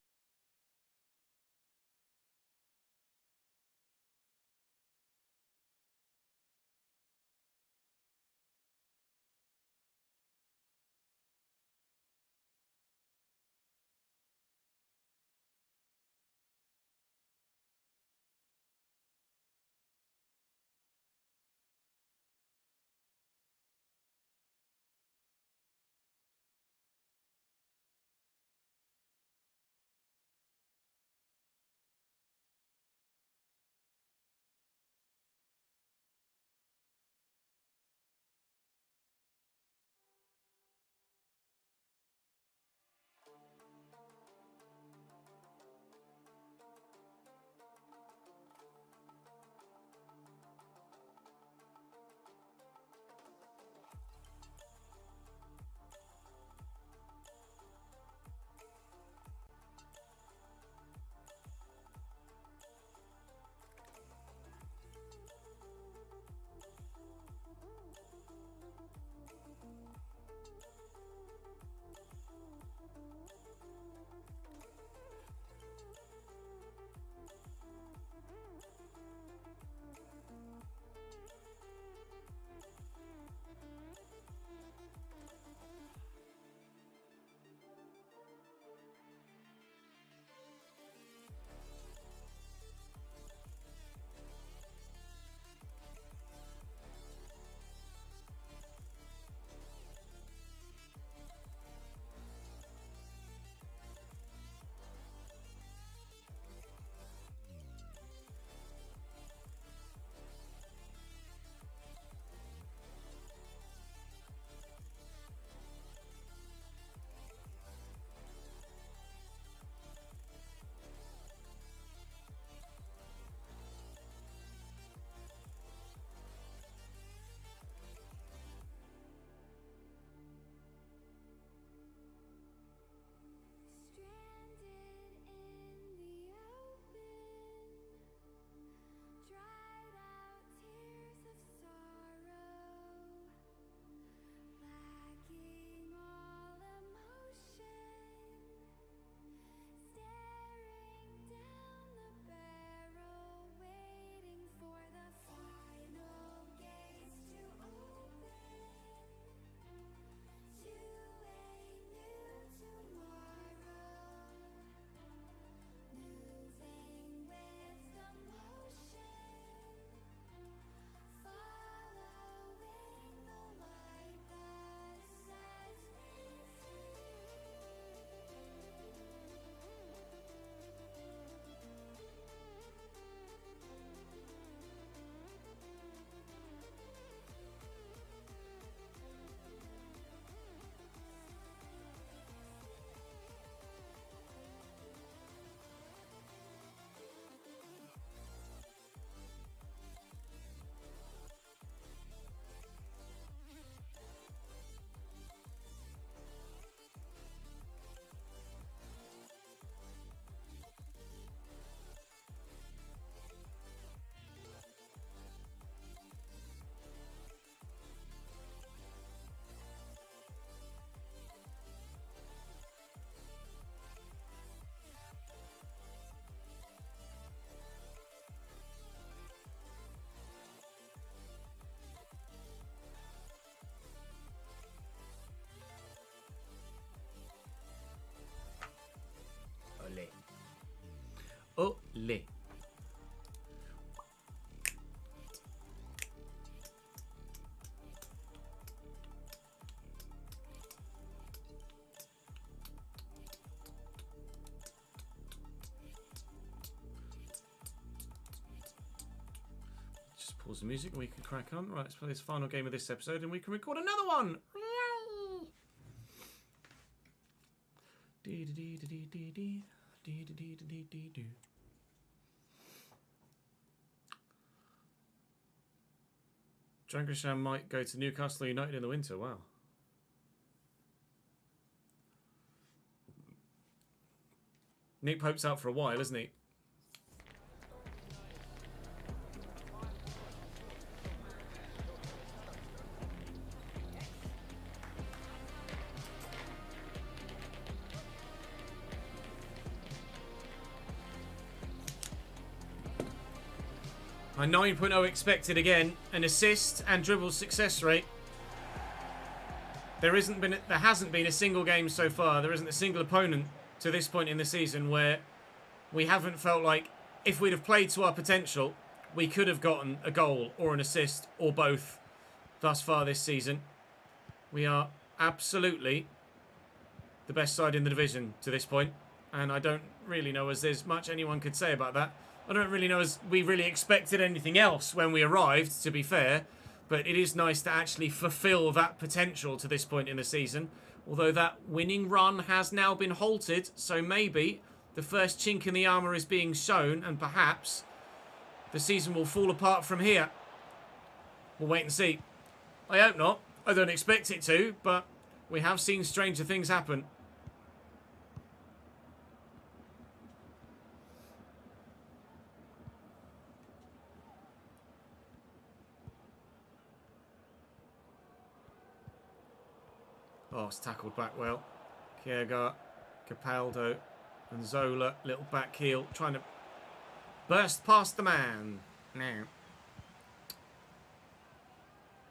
Ole. Just pause the music and we can crack on. Right, let's play this final game of this episode and we can record another one. Drankisham might go to Newcastle United in the winter. Wow. Nick Pope's out for a while, isn't he? A 9.0 expected again, an assist and dribble success rate. There hasn't been a single game so far. There isn't a single opponent to this point in the season where we haven't felt like if we'd have played to our potential, we could have gotten a goal or an assist or both thus far this season. We are absolutely the best side in the division to this point, and I don't really know as there's much anyone could say about that. I don't really know as we really expected anything else when we arrived, to be fair. But it is nice to actually fulfill that potential to this point in the season. Although that winning run has now been halted. So maybe the first chink in the armour is being shown. And perhaps the season will fall apart from here. We'll wait and see. I hope not. I don't expect it to. But we have seen stranger things happen. Oh, it's tackled back well. Kiergaard, Capaldo, and Zola. Little back heel. Trying to burst past the man. Now.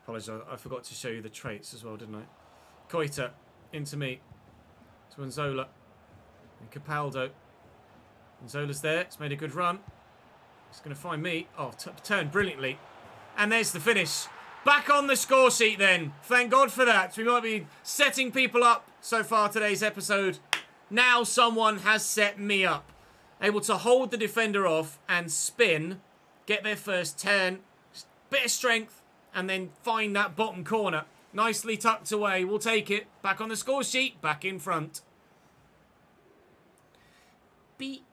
Apologise, I forgot to show you the traits as well, didn't I? Koita, into me. To Nzola. And Capaldo. Nzola's there. It's made a good run. It's going to find me. Oh, turned brilliantly. And there's the finish. Back on the score sheet then. Thank God for that. We might be setting people up so far today's episode. Now someone has set me up. Able to hold the defender off and spin. Get their first turn. Bit of strength. And then find that bottom corner. Nicely tucked away. We'll take it. Back on the score sheet. Back in front. Beautiful.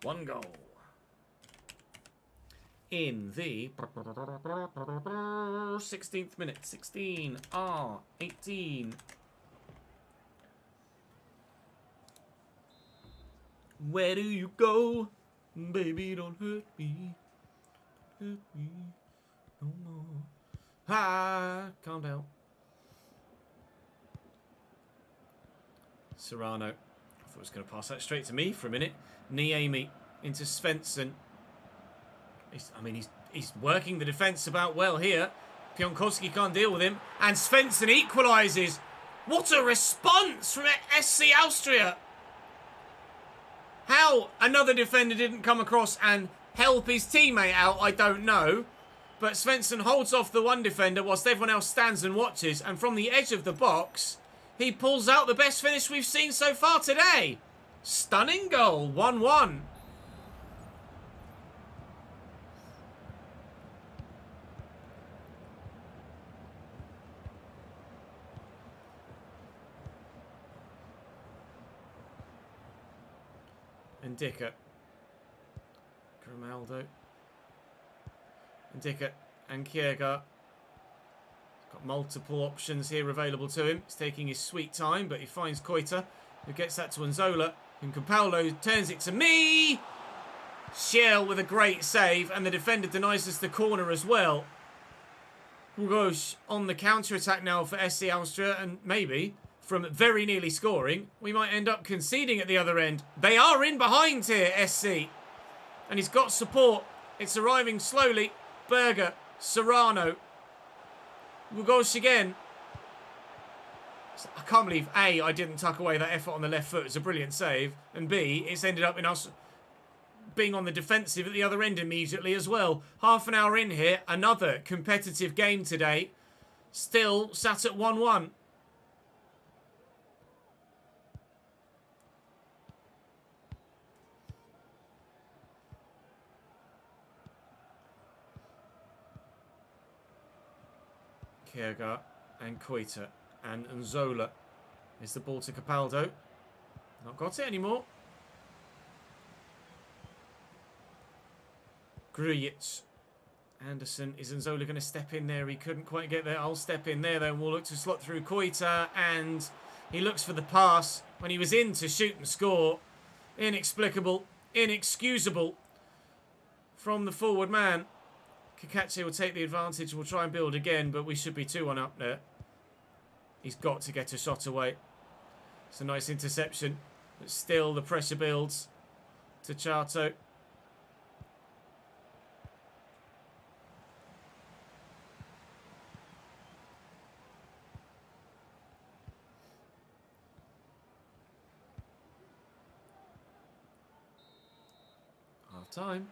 One goal. In the 16th minute. 16. 18. Where do you go? Baby, don't hurt me. Hurt me no more. Ah, calm down. Serrano. I thought it was going to pass that straight to me for a minute. Niemi into Svensson. He's working the defence about well here. Pionkowski can't deal with him. And Svensson equalises. What a response from SC Austria. How another defender didn't come across and help his teammate out, I don't know. But Svensson holds off the one defender whilst everyone else stands and watches. And from the edge of the box, he pulls out the best finish we've seen so far today. Stunning goal. 1-1. And Dicker. Grimaldo. And Dicker. And Kiergaard. Got multiple options here available to him. He's taking his sweet time, but he finds Koita, who gets that to Nzola. And Capaldo turns it to me. Shell with a great save, and the defender denies us the corner as well. Rouge on the counter-attack now for SC Austria, and maybe from very nearly scoring, we might end up conceding at the other end. They are in behind here, SC. And he's got support. It's arriving slowly. Berger, Serrano. Rouge again. I can't believe, A, I didn't tuck away that effort on the left foot. It's a brilliant save. And B, it's ended up in us being on the defensive at the other end immediately as well. Half an hour in here. Another competitive game today. Still sat at 1-1. Kierga and Koita and Nzola. Is the ball to Capaldo. Not got it anymore. Grujic. Anderson. Is Nzola going to step in there? He couldn't quite get there. I'll step in there then. We'll look to slot through Koita. And he looks for the pass when he was in to shoot and score. Inexplicable. Inexcusable from the forward man. Kakache will take the advantage. We'll try and build again, but we should be 2-1 up there. He's got to get a shot away. It's a nice interception. But still the pressure builds to Chato. Half time.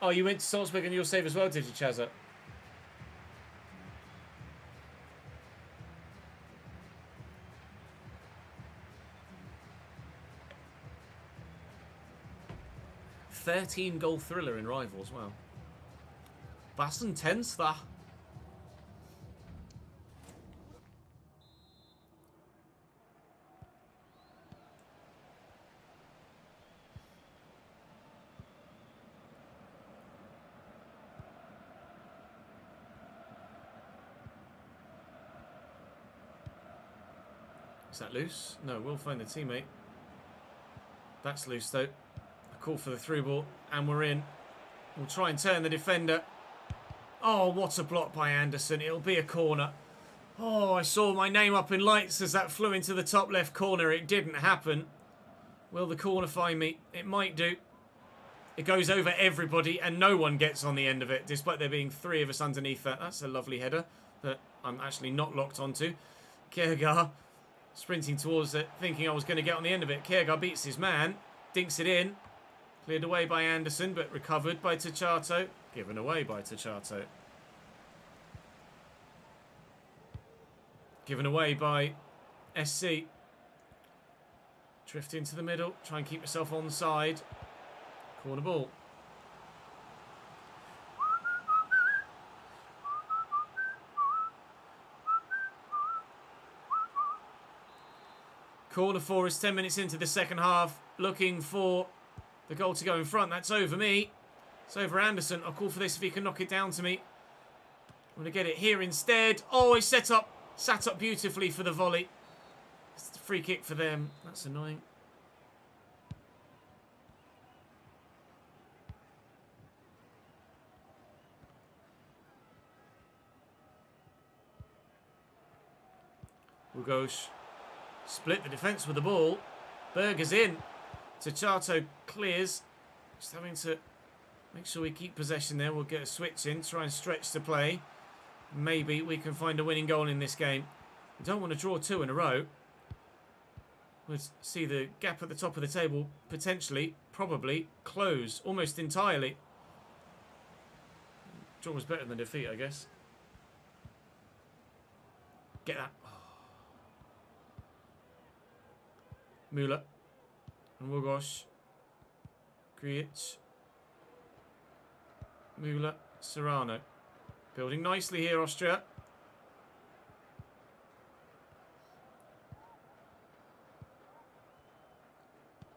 Oh, you went to Salzburg and you'll save as well, did you, Chazza? $13-goal thriller in Rivals, wow. That's intense, that. Is that loose? No, we'll find the teammate. That's loose though. A call for the through ball, and we're in. We'll try and turn the defender. Oh, what a block by Anderson. It'll be a corner. Oh, I saw my name up in lights as that flew into the top left corner. It didn't happen. Will the corner find me? It might do. It goes over everybody and no one gets on the end of it, despite there being 3 of us underneath that. That's a lovely header that I'm actually not locked onto. Kierga sprinting towards it, thinking I was going to get on the end of it. Kierga beats his man, dinks it in. Cleared away by Anderson, but recovered by Tachato. Given away by Tachato. Given away by SC. Drift into the middle, try and keep yourself on side. Corner ball. Corner for us, 10 minutes into the second half. Looking for the goal to go in front. That's over me. It's over Anderson. I'll call for this if he can knock it down to me. I'm going to get it here instead. Oh, he sat up beautifully for the volley. It's the free kick for them. That's annoying. Ugosh split the defence with the ball. Berger's in. Tachato clears. Just having to make sure we keep possession there. We'll get a switch in, try and stretch the play. Maybe we can find a winning goal in this game. We don't want to draw 2 in a row. We'll see the gap at the top of the table potentially, probably, close almost entirely. Draw was better than defeat, I guess. Get that. Müller and Wogosh. Grujic. Müller. Serrano. Building nicely here, Austria.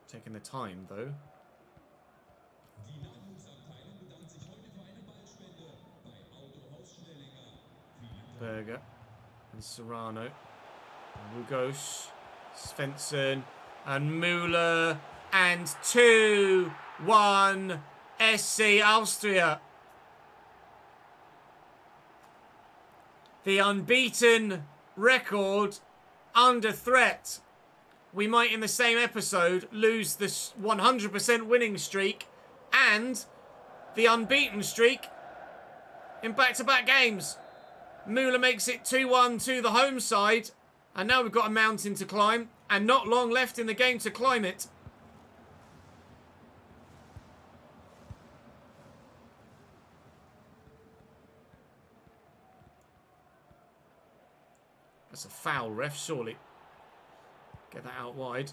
Taking the time, though. Berger and Serrano. And Wogosh. Svensson. And Müller, and 2-1 SC Austria. The unbeaten record under threat. We might, in the same episode, lose the 100% winning streak and the unbeaten streak in back-to-back games. Müller makes it 2-1 to the home side. And now we've got a mountain to climb. And not long left in the game to climb it. That's a foul, ref, surely. Get that out wide.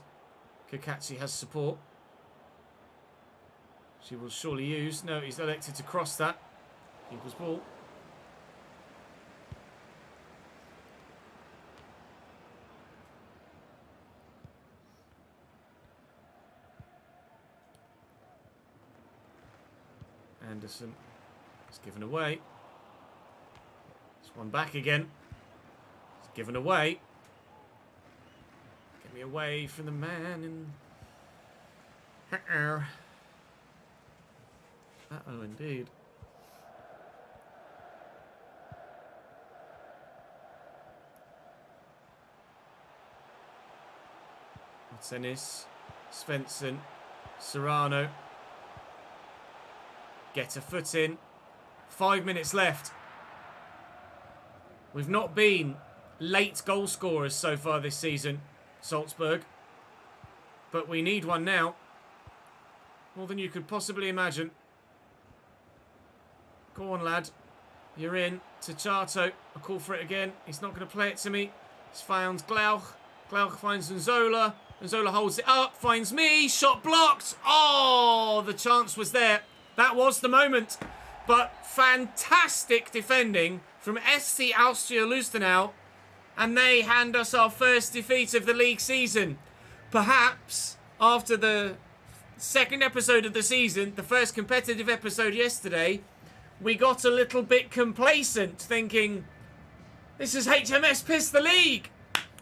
Kakatsi has support. She will surely use. No, he's elected to cross that. Equals ball. Anderson. It's given away. It's one back again. It's given away. Get me away from the man in... Uh-oh, indeed. Tennis, Svensson, Serrano. Get a foot in. 5 minutes left. We've not been late goal scorers so far this season, Salzburg. But we need one now. More than you could possibly imagine. Go on, lad. You're in. Tachato. I call for it again. He's not going to play it to me. He's found Glauch. Glauch finds Nzola. Nzola holds it up. Finds me. Shot blocked. Oh, the chance was there. That was the moment. But fantastic defending from SC Austria Lustenau. And they hand us our first defeat of the league season. Perhaps after the second episode of the season, the first competitive episode yesterday, we got a little bit complacent, thinking, this is HMS Piss the League.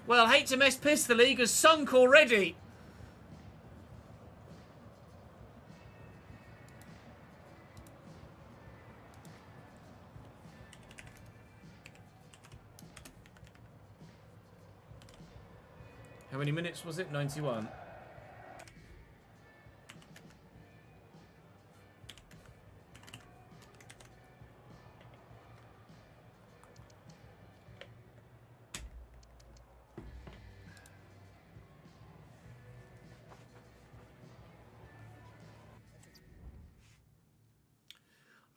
Well, HMS Piss the League has sunk already. How many minutes was it? 91.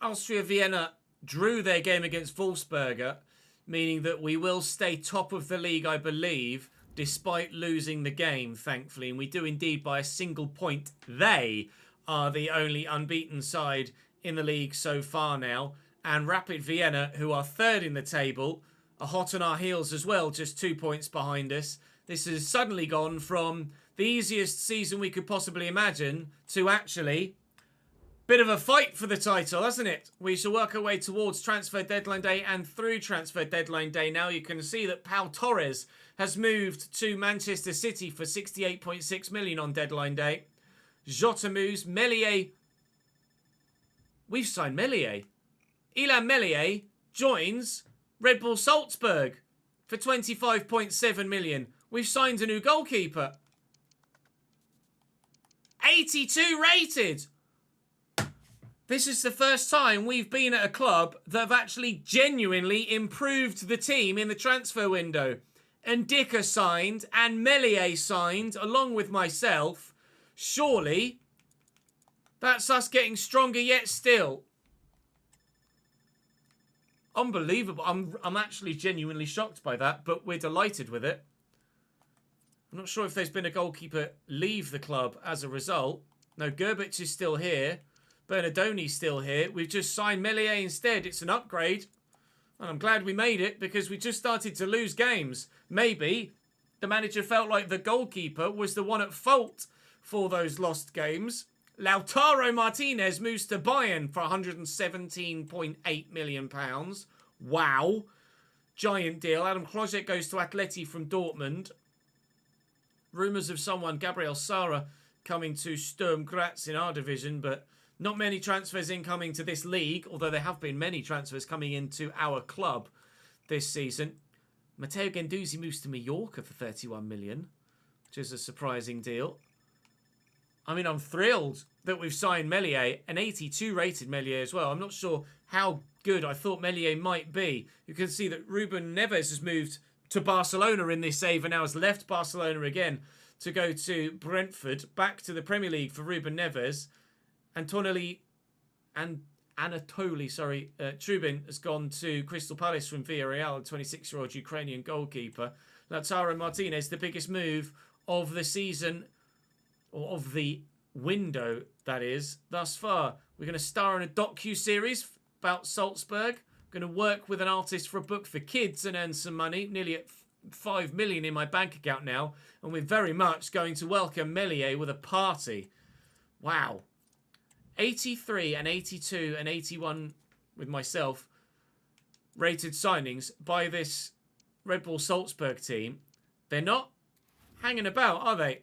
Austria Vienna drew their game against Wolfsberger, meaning that we will stay top of the league, I believe, despite losing the game, thankfully. And we do indeed by a single point. They are the only unbeaten side in the league so far now. And Rapid Vienna, who are third in the table, are hot on our heels as well, just 2 points behind us. This has suddenly gone from the easiest season we could possibly imagine to actually... bit of a fight for the title, hasn't it? We shall work our way towards transfer deadline day and through transfer deadline day. Now you can see that Pau Torres has moved to Manchester City for 68.6 million on deadline day. Jota moves. Meslier. We've signed Meslier. Ilan Meslier joins Red Bull Salzburg for 25.7 million. We've signed a new goalkeeper. 82 rated. This is the first time we've been at a club that have actually genuinely improved the team in the transfer window. And Dicker signed and Meslier signed along with myself. Surely that's us getting stronger yet still. Unbelievable. I'm actually genuinely shocked by that, but we're delighted with it. I'm not sure if there's been a goalkeeper leave the club as a result. No, Gerbic is still here. Bernardoni's still here. We've just signed Meslier instead. It's an upgrade. And I'm glad we made it because we just started to lose games. Maybe the manager felt like the goalkeeper was the one at fault for those lost games. Lautaro Martinez moves to Bayern for £117.8 million. Wow. Giant deal. Adam Klozek goes to Atleti from Dortmund. Rumours of someone, Gabriel Sara, coming to Sturm Graz in our division, but not many transfers incoming to this league, although there have been many transfers coming into our club this season. Matteo Guendouzi moves to Mallorca for 31 million, which is a surprising deal. I mean, I'm thrilled that we've signed Meslier, an 82 rated Meslier as well. I'm not sure how good I thought Meslier might be. You can see that Ruben Neves has moved to Barcelona in this save and now has left Barcelona again to go to Brentford, back to the Premier League for Ruben Neves. Anatoly Trubin has gone to Crystal Palace from Villarreal, a 26-year-old Ukrainian goalkeeper. Lautaro Martinez, the biggest move of the season, or of the window, that is, thus far. We're going to star in a docu-series about Salzburg. We're going to work with an artist for a book for kids and earn some money, nearly at 5 million in my bank account now. And we're very much going to welcome Meslier with a party. Wow. 83 and 82 and 81 with myself rated signings by this Red Bull Salzburg team. They're not hanging about, are they?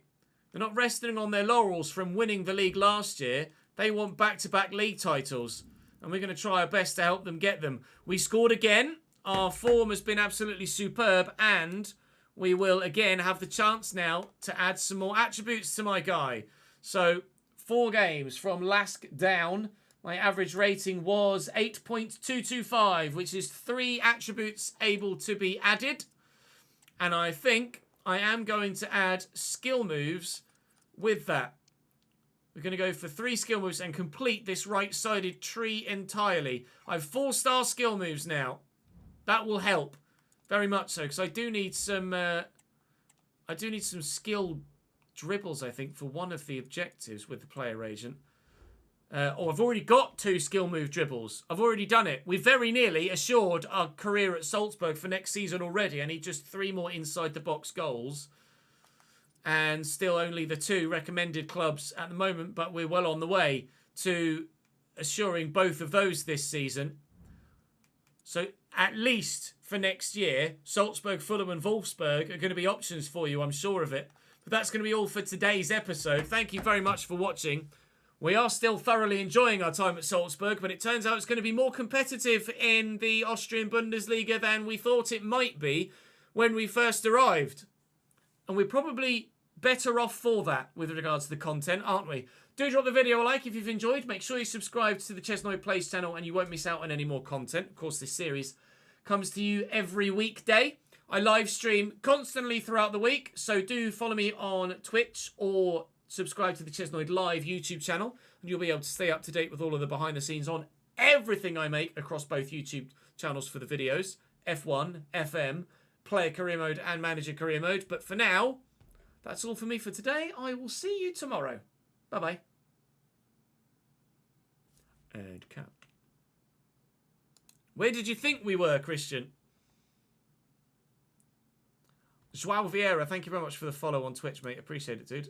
They're not resting on their laurels from winning the league last year. They want back-to-back league titles. And we're going to try our best to help them get them. We scored again. Our form has been absolutely superb. And we will again have the chance now to add some more attributes to my guy. So 4 games from LASK down. My average rating was 8.225, which is 3 attributes able to be added. And I think I am going to add skill moves with that. We're going to go for 3 skill moves and complete this right-sided tree entirely. I have 4-star skill moves now. That will help very much so, because I do need some skill dribbles, I think, for one of the objectives with the player agent. I've already got 2 skill move dribbles. I've already done it. We've very nearly assured our career at Salzburg for next season already. I need just 3 more inside the box goals. And still only the 2 recommended clubs at the moment, but we're well on the way to assuring both of those this season. So at least for next year, Salzburg, Fulham and Wolfsberg are going to be options for you, I'm sure of it. But that's going to be all for today's episode. Thank you very much for watching. We are still thoroughly enjoying our time at Salzburg, but it turns out it's going to be more competitive in the Austrian Bundesliga than we thought it might be when we first arrived. And we're probably better off for that with regards to the content, aren't we? Do drop the video a like if you've enjoyed. Make sure you subscribe to the ChesnoidPlays channel and you won't miss out on any more content. Of course, this series comes to you every weekday. I live stream constantly throughout the week, so do follow me on Twitch or subscribe to the Chesnoid Live YouTube channel, and you'll be able to stay up to date with all of the behind the scenes on everything I make across both YouTube channels for the videos, F1, FM, player career mode and manager career mode. But for now, that's all for me for today. I will see you tomorrow. Bye-bye. And cut. Where did you think we were, Christian? Joao Vieira, thank you very much for the follow on Twitch, mate. Appreciate it, dude.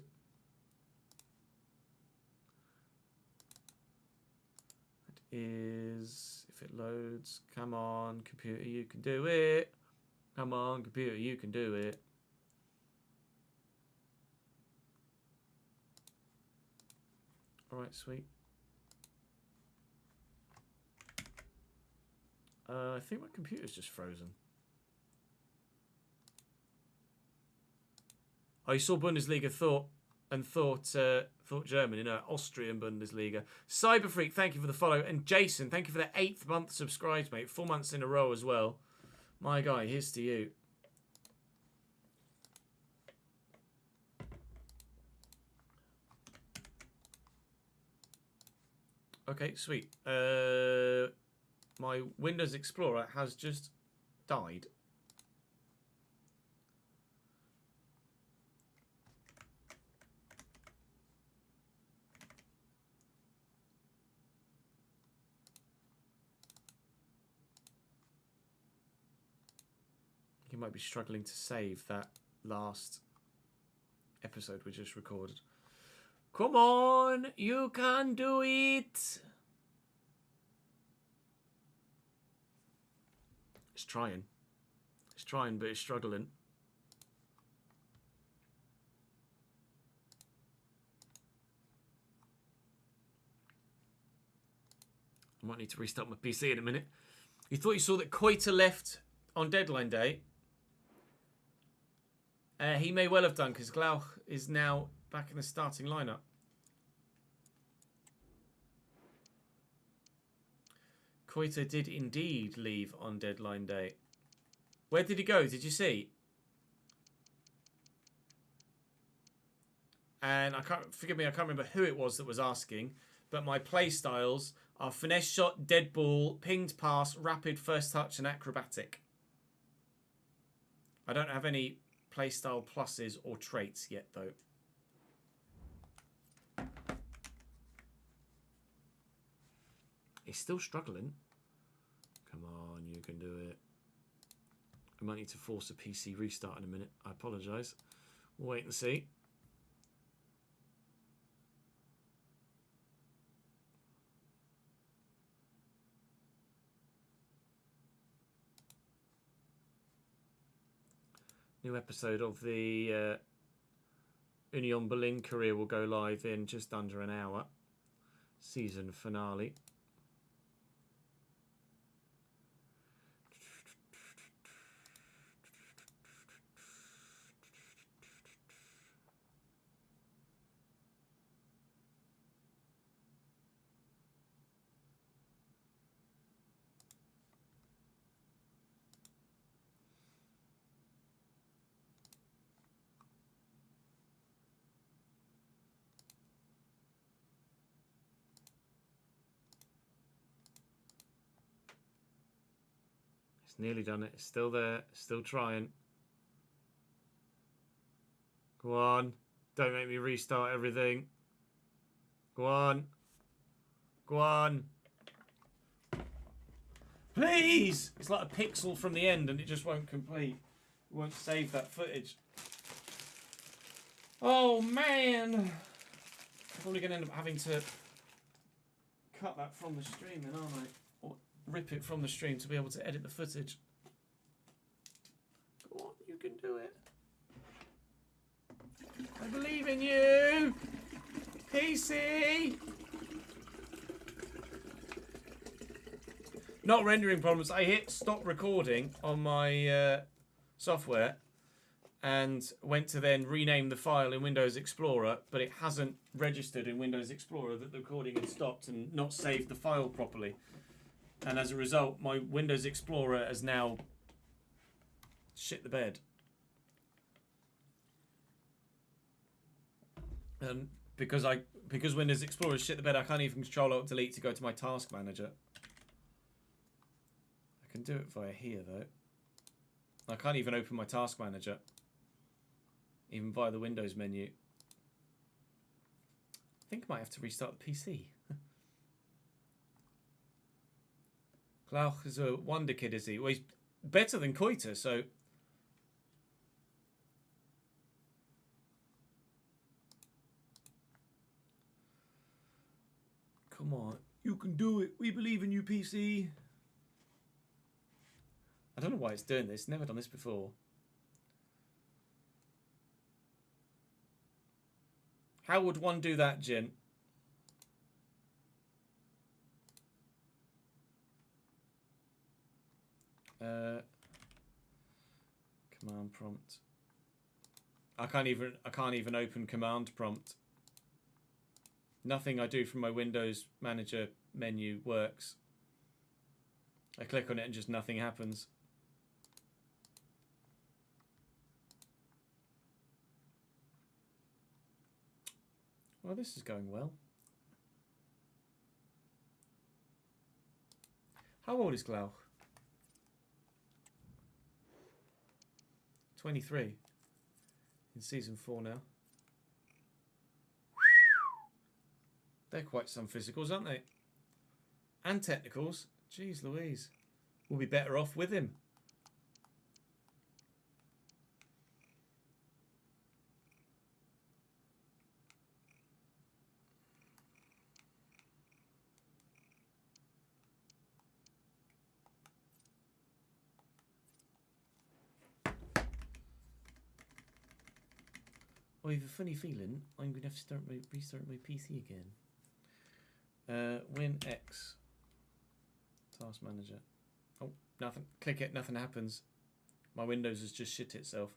It is, if it loads, come on, computer, you can do it. Come on, computer, you can do it. Alright, sweet. I think my computer's just frozen. Oh, you saw Bundesliga, thought German, Austrian Bundesliga. Cyberfreak, thank you for the follow. And Jason, thank you for the 8th month subscribed, mate. 4 months in a row as well. My guy, here's to you. Okay, sweet. My Windows Explorer has just died. You might be struggling to save that last episode we just recorded. Come on, you can do it. It's trying. It's trying, but it's struggling. I might need to restart my PC in a minute. You thought you saw that Koita left on deadline day? He may well have done, because Glauch is now back in the starting lineup. Koita did indeed leave on deadline day. Where did he go? Did you see? And forgive me, I can't remember who it was that was asking, but my play styles are finesse shot, dead ball, pinged pass, rapid, first touch, and acrobatic. I don't have any play style pluses or traits yet, though. He's still struggling. Come on, you can do it. I might need to force a PC restart in a minute. I apologise. We'll wait and see. New episode of the Union Berlin career will go live in just under an hour. Season finale. Nearly done it. Still there. Still trying. Go on. Don't make me restart everything. Go on. Go on. Please! It's like a pixel from the end and it just won't complete. It won't save that footage. Oh, man. I'm probably going to end up having to cut that from the stream then, aren't I? Or rip it from the stream to be able to edit the footage. Go on, you can do it. I believe in you. PC. Not rendering problems. I hit stop recording on my software and went to then rename the file in Windows Explorer, but it hasn't registered in Windows Explorer that the recording had stopped and not saved the file properly. And as a result, my Windows Explorer has now shit the bed. And because Windows Explorer shit the bed, I can't even Control-Alt-Delete to go to my task manager. I can do it via here though. I can't even open my task manager, even via the Windows menu. I think I might have to restart the PC. Klauch is a wonder kid, is he? Well, he's better than Koita, so... Come on, you can do it. We believe in you, PC. I don't know why it's doing this. Never done this before. How would one do that, Jin? Command prompt. I can't even open command prompt. Nothing I do from my Windows Manager menu works. I click on it and just nothing happens. Well, this is going well. How old is Glauch? 23. In season 4 now. They're quite some physicals, aren't they? And technicals. Jeez Louise. We'll be better off with him. I have a funny feeling I'm going to have to restart my PC again. Win X. Task manager. Oh, nothing. Click it, nothing happens. My Windows has just shit itself.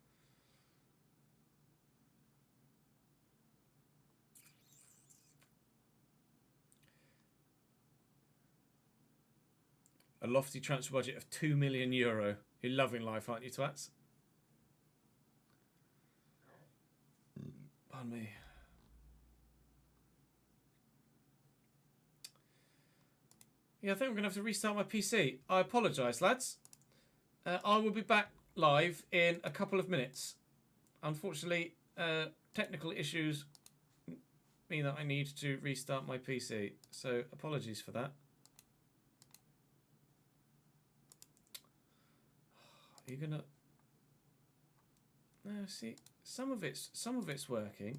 A lofty transfer budget of €2 million. You're loving life, aren't you, twats? Pardon me. Yeah, I think I'm going to have to restart my PC. I apologise, lads. I will be back live in a couple of minutes. Unfortunately, technical issues mean that I need to restart my PC. So, apologies for that. Are you going to... No, see, some of it's working.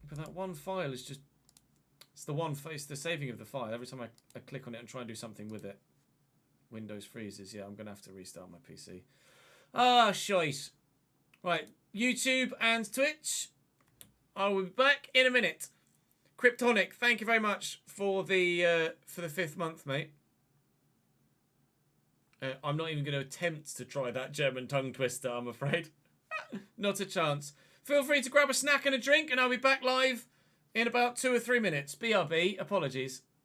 But that one file is just... It's the saving of the file. Every time I click on it and try and do something with it, Windows freezes. Yeah, I'm going to have to restart my PC. Ah, shite. Right, YouTube and Twitch. I will be back in a minute. Kryptonic, thank you very much for the 5th month, mate. I'm not even going to attempt to try that German tongue twister, I'm afraid. Not a chance. Feel free to grab a snack and a drink, and I'll be back live in about 2 or 3 minutes. BRB, apologies.